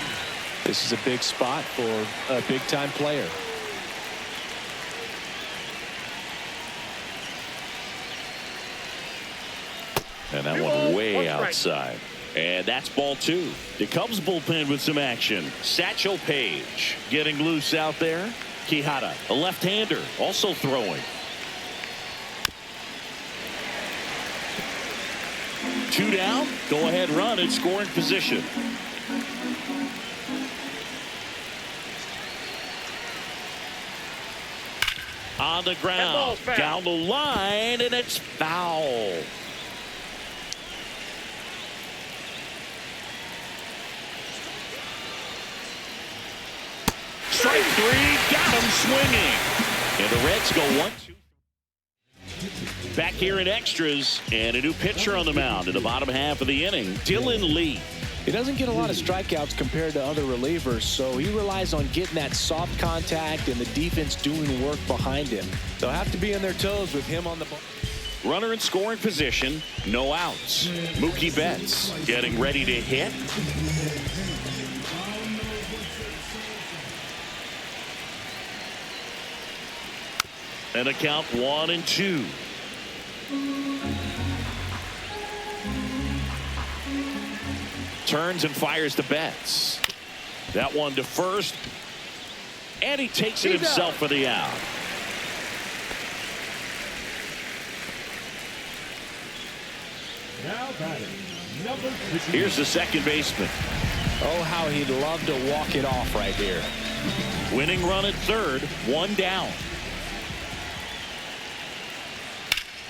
This is a big spot for a big-time player. And that one way outside. And that's ball 2. The Cubs bullpen with some action. Satchel Paige getting loose out there. Quijada, a left-hander, also throwing. 2 down. Go-ahead run in scoring position. On the ground. Down the line, and it's foul. Strike 3, got him swinging. And the Reds go 1-2. Back here in extras, and a new pitcher on the mound in the bottom half of the inning, Dylan Lee. He doesn't get a lot of strikeouts compared to other relievers, so he relies on getting that soft contact and the defense doing work behind him. They'll have to be on their toes with him on the ball. Runner in scoring position, no outs. Mookie Betts getting ready to hit. And a count 1 and 2. Turns and fires to Betts. That one to first. And he takes it himself for the out. Now batting, number 16. Here's the second baseman. Oh, how he'd love to walk it off right here. Winning run at third, 1 down.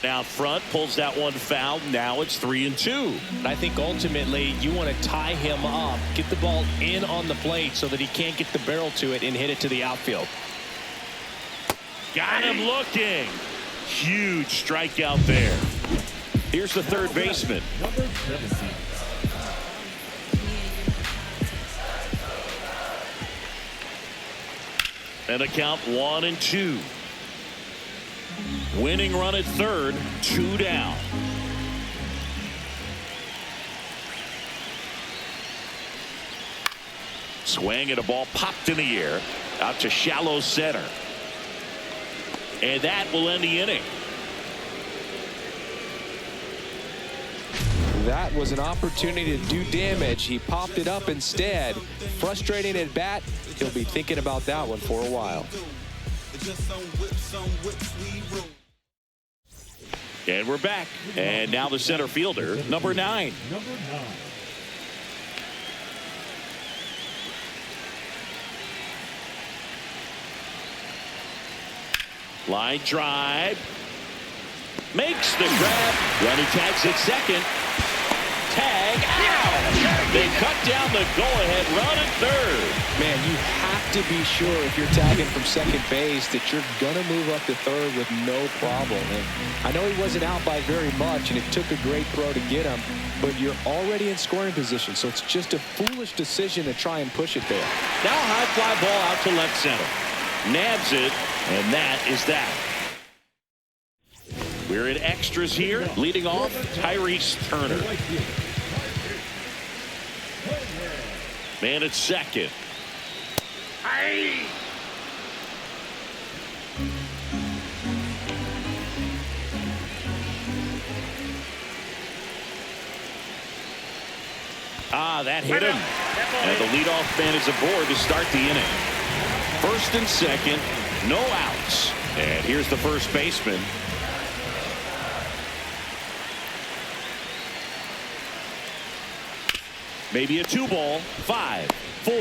Now front, pulls that one foul. Now it's 3 and 2. I think ultimately you want to tie him up, get the ball in on the plate so that he can't get the barrel to it and hit it to the outfield. Got him looking. Huge strikeout there. Here's the third baseman. Number 17. And a count 1 and 2. Winning run at third, 2 down. Swing and a ball popped in the air out to shallow center. And that will end the inning. That was an opportunity to do damage. He popped it up instead. Frustrating at bat. He'll be thinking about that one for a while. And we're back. And now the center fielder, number 9. Number 9. Line drive. Makes the grab. Running tags at second. Tag out. They cut down the go-ahead run at third. Man, you have to be sure if you're tagging from second base that you're going to move up to third with no problem. And I know he wasn't out by very much, and it took a great throw to get him, but you're already in scoring position, so it's just a foolish decision to try and push it there. Now high fly ball out to left center. Nabs it, and that is that. We're in extras here. Leading off, Tyrese Turner. Man at second. That hit him. And the leadoff man is aboard to start the inning. First and second, no outs. And here's the first baseman. Maybe a 2-ball. 5, 4,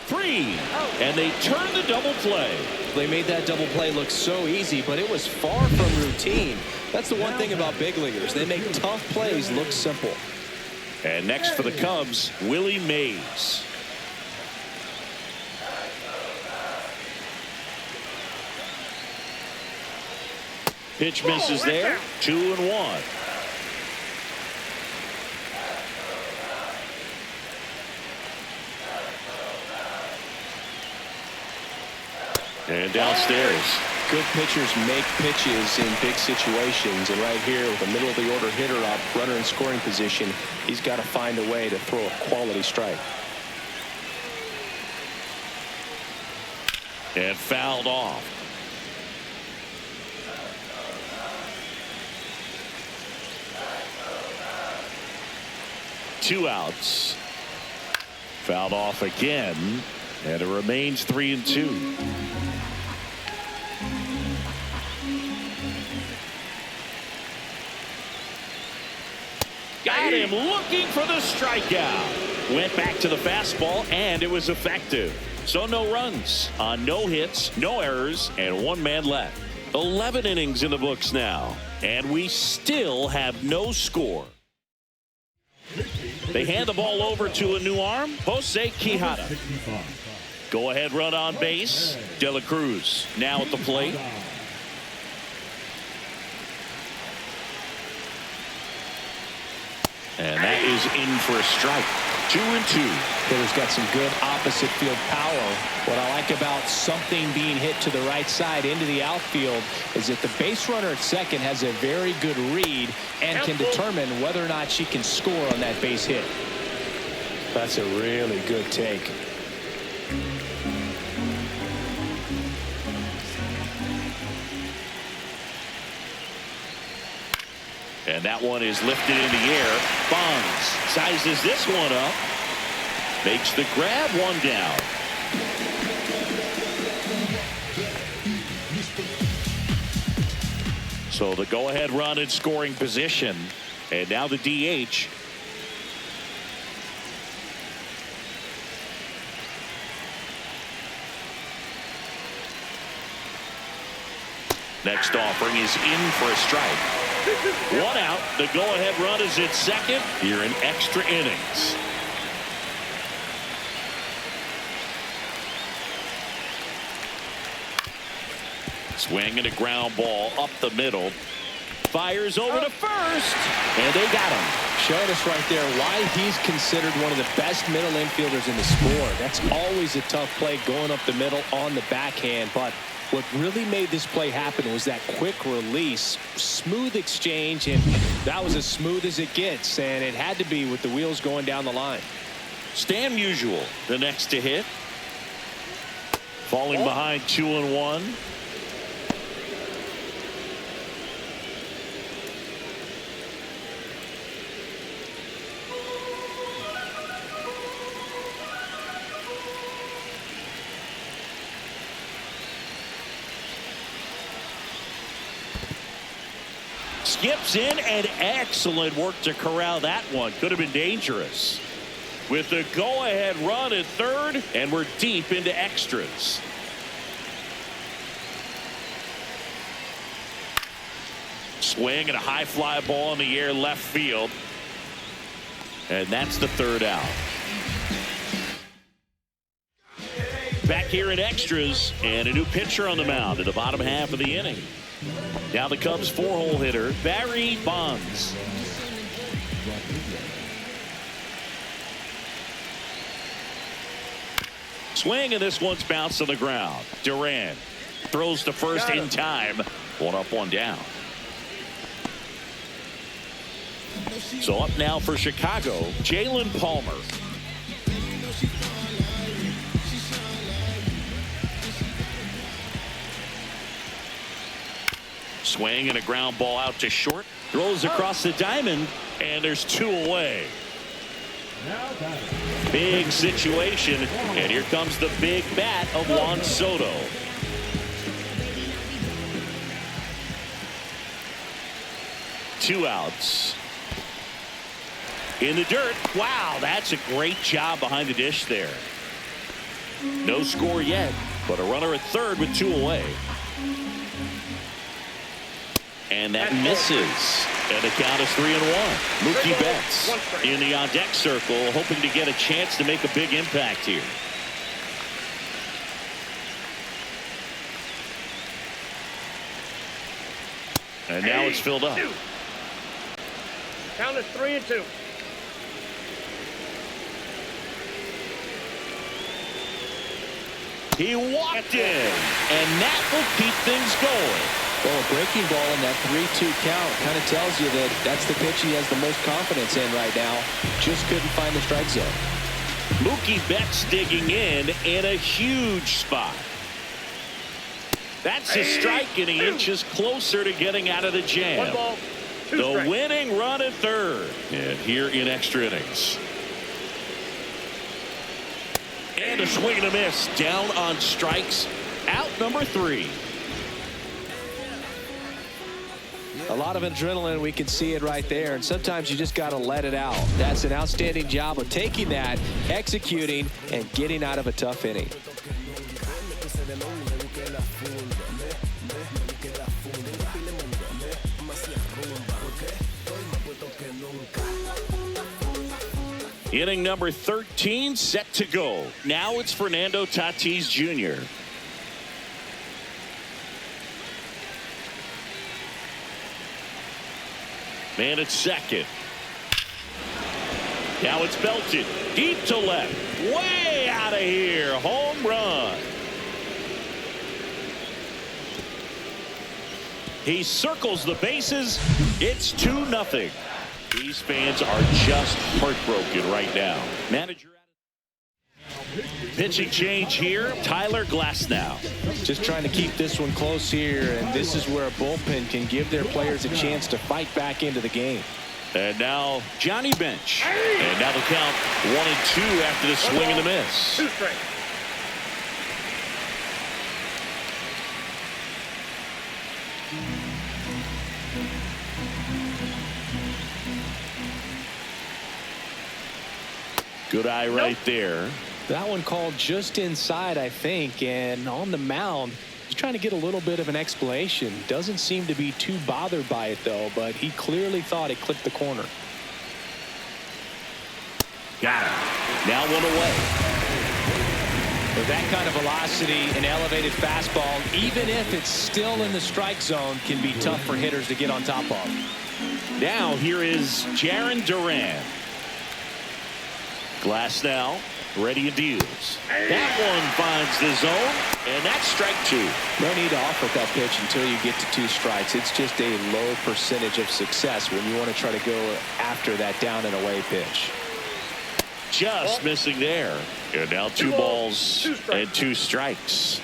3. And they turn the double play. They made that double play look so easy, but it was far from routine. That's the one thing about big leaguers. They make tough plays look simple. And next for the Cubs, Willie Mays. Pitch misses there. 2-1. And downstairs. Good pitchers make pitches in big situations, and right here with a middle of the order hitter up, runner in scoring position, he's got to find a way to throw a quality strike. And fouled off. Two outs. Fouled off again, and it remains 3-2. Got him looking for the strikeout. Went back to the fastball, and it was effective. So no runs on no hits, no errors, and one man left. 11 innings in the books now, and we still have no score. They hand the ball over to a new arm, Jose Quijada. Go ahead run on base. De La Cruz now at the plate. And that is in for a strike. 2-2. Hitter's got some good opposite field power. What I like about something being hit to the right side into the outfield is that the base runner at second has a very good read and can determine whether or not she can score on that base hit. That's a really good take. And that one is lifted in the air. Bonds sizes this one up. Makes the grab, one down. So the go-ahead run in scoring position. And now the DH. Next offering is in for a strike. One out. The go-ahead run is at second here in extra innings. Swing and a ground ball up the middle. Fires over to first, and they got him. Showing us right there why he's considered one of the best middle infielders in the sport. That's always a tough play going up the middle on the backhand, but what really made this play happen was that quick release, smooth exchange, and that was as smooth as it gets, and it had to be with the wheels going down the line. Stan Musial, the next to hit. Falling behind 2-1. Skips in, and excellent work to corral that one. Could have been dangerous. With the go-ahead run at third, and we're deep into extras. Swing and a high fly ball in the air left field. And that's the third out. Back here in extras, and a new pitcher on the mound in the bottom half of the inning. Now the Cubs 4-hole hitter, Barry Bonds. Swing, and this one's bounced on the ground. Duran throws to first in time. 1 up, 1 down. So up now for Chicago, Jalen Palmer. Swing and a ground ball out to short. Throws across the diamond, and there's 2 away. Big situation, and here comes the big bat of Juan Soto. Two outs. In the dirt. Wow, that's a great job behind the dish there. No score yet, but a runner at third with 2 away. And that misses. And the count is 3-1. Mookie Betts in the on-deck circle, hoping to get a chance to make a big impact here. And now it's filled up. Count is 3-2. He walked in, and that will keep things going. Well, a breaking ball in that 3-2 count kind of tells you that that's the pitch he has the most confidence in right now. Just couldn't find the strike zone. Mookie Betts digging in a huge spot. That's a strike, and he inches closer to getting out of the jam. 1 ball, 2 The strikes. winning run at third. And here in extra innings. And a swing and a miss. Down on strikes. Out number 3. A lot of adrenaline, we can see it right there, and sometimes you just got to let it out. That's an outstanding job of taking that, executing, and getting out of a tough inning. Inning number 13 set to go. Now it's Fernando Tatis Jr. Man at second. Now it's belted deep to left. Way out of here. Home run. He circles the bases. It's 2-0. These fans are just heartbroken right now. Manager pitching change here. Tyler Glasnow. Just trying to keep this one close here, and this is where a bullpen can give their players a chance to fight back into the game. And now Johnny Bench. And now the count 1-2 after the swing and the miss. 2 strikes. Good eye right there. That one called just inside, I think, and on the mound, he's trying to get a little bit of an explanation. Doesn't seem to be too bothered by it, though, but he clearly thought it clipped the corner. Got it. Now 1 away. With that kind of velocity, an elevated fastball, even if it's still in the strike zone, can be tough for hitters to get on top of. Now here is Jarren Duran. Glasnow ready and deals. That one finds the zone, and that's strike 2. No need to offer that pitch until you get to 2 strikes. It's just a low percentage of success when you want to try to go after that down and away pitch. Just missing there. And now 2 balls and 2 strikes.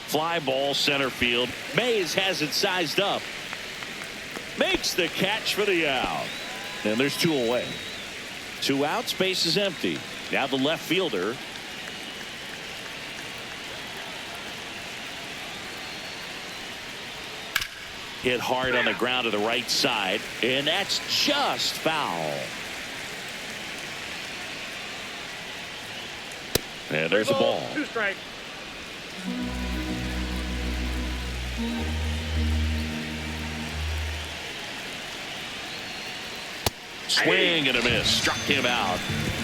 Fly ball center field. Mays has it sized up. Makes the catch for the out. And there's 2 away. 2 outs, base is empty. Now the left fielder. Hit hard on the ground to the right side, and that's just foul. And there's a ball. 2 strikes. Swing and a miss. Struck him out.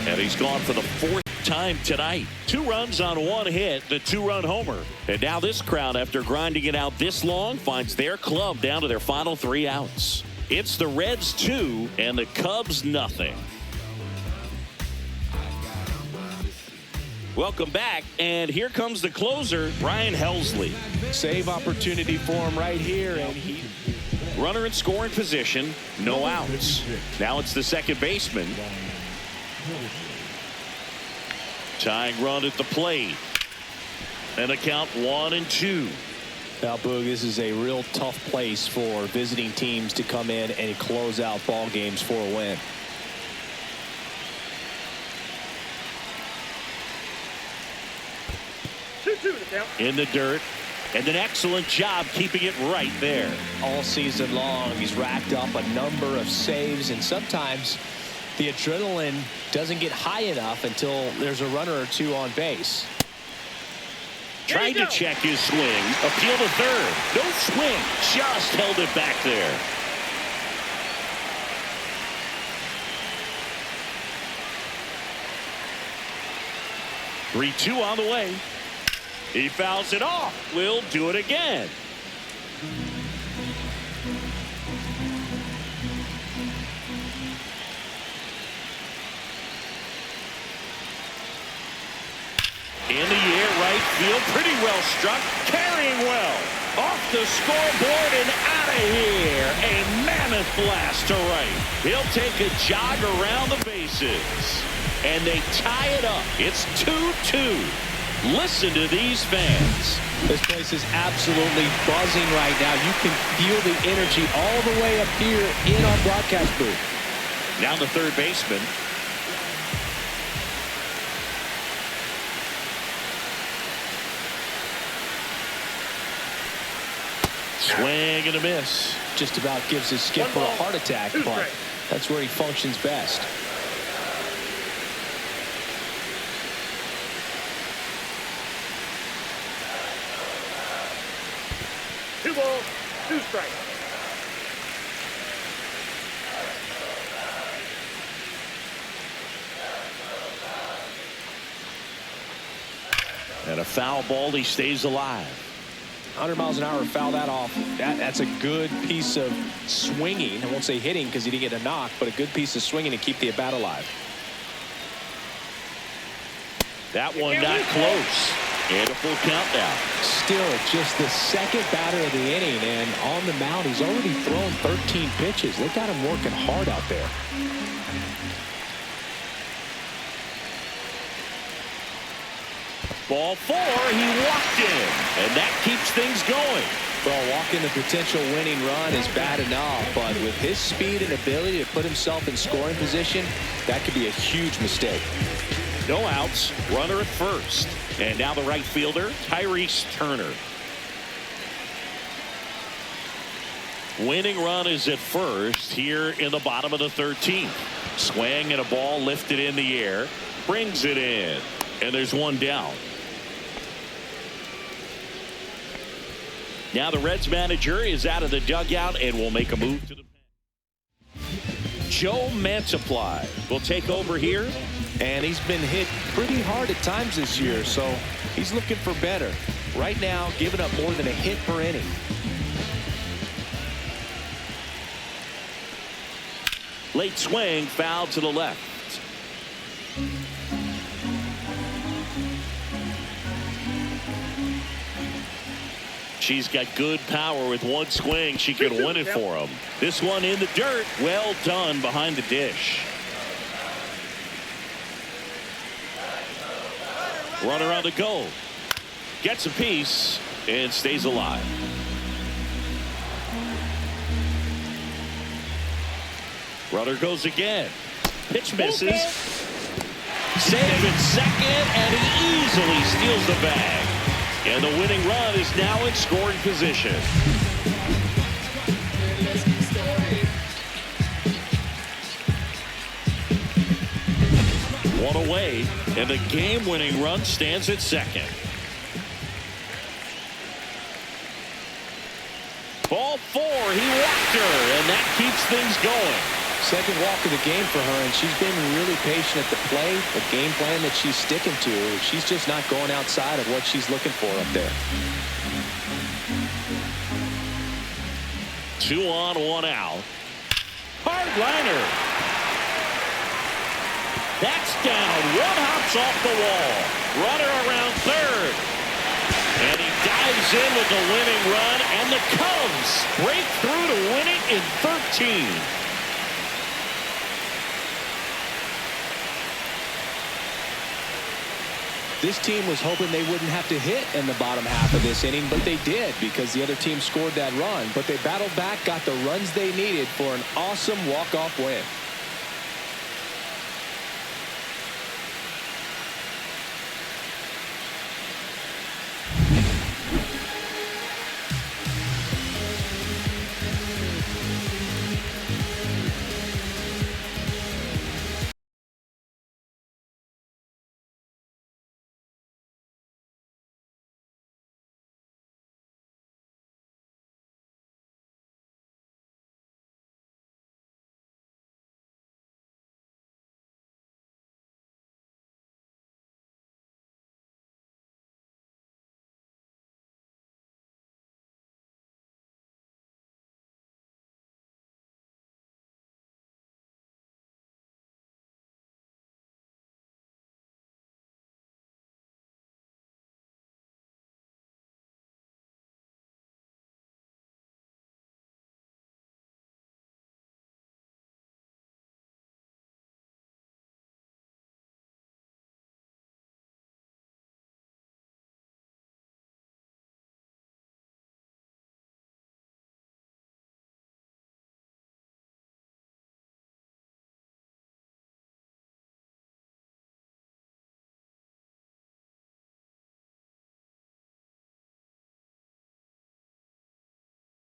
And he's gone for the fourth time tonight. 2 runs on 1 hit, the 2-run homer. And now this crowd, after grinding it out this long, finds their club down to their final 3 outs. It's the Reds 2 and the Cubs nothing. Welcome back, and here comes the closer, Ryan Helsley. Save opportunity for him right here, and he... Runner in scoring position, no outs. Now it's the second baseman. Tying run at the plate. And a count 1-2. Now, Boog, this is a real tough place for visiting teams to come in and close out ball games for a win. In the dirt, and an excellent job keeping it right there. All season long, he's racked up a number of saves, and sometimes the adrenaline doesn't get high enough until there's a runner or 2 on base. Trying to check his swing. Appeal to third. No swing. Just held it back there. Three-two on the way. He fouls it off. We'll do it again. In the air, right field, pretty well struck, carrying well. Off the scoreboard and out of here. A mammoth blast to right. He'll take a jog around the bases. And they tie it up. It's 2-2. Listen to these fans. This place is absolutely buzzing right now. You can feel the energy all the way up here in our broadcast booth. Now the third baseman. Swing and a miss. Just about gives his skipper a heart attack, but that's where he functions best. Two balls, 2 strikes. And a foul ball, he stays alive. 100 miles an hour, foul that off. That's a good piece of swinging. I won't say hitting because he didn't get a knock, but a good piece of swinging to keep the at-bat alive. That one not close. And a full count now. Still just the second batter of the inning, and on the mound, he's already thrown 13 pitches. They got him working hard out there. Ball 4, he walked in, and that keeps things going. Well, walking the potential winning run is bad enough, but with his speed and ability to put himself in scoring position, that could be a huge mistake. No outs, runner at first. And now the right fielder, Tyrese Turner. Winning run is at first here in the bottom of the 13th. Swing and a ball lifted in the air. Brings it in. And there's one down. Now the Reds manager is out of the dugout and will make a move to the pen. Joe Mantiply will take over here. And he's been hit pretty hard at times this year, so he's looking for better. Right now, giving up more than a hit per inning. Late swing, foul to the left. She's got good power. With one swing, she can win it for him. This one in the dirt. Well done behind the dish. Runner on the go. Gets a piece and stays alive. Runner goes again. Pitch misses. Save at second, and he easily steals the bag. And the winning run is now in scoring position. One away, and the game-winning run stands at second. Ball 4, he walked her, and that keeps things going. Second walk of the game for her, and she's been really patient at the plate. The game plan that she's sticking to, she's just not going outside of what she's looking for up there. 2 on, 1 out. Hard liner. That's down. 1 hops off the wall. Runner around third. And he dives in with the winning run, and the Cubs break through to win it in 13. This team was hoping they wouldn't have to hit in the bottom half of this inning, but they did because the other team scored that run. But they battled back, got the runs they needed for an awesome walk-off win.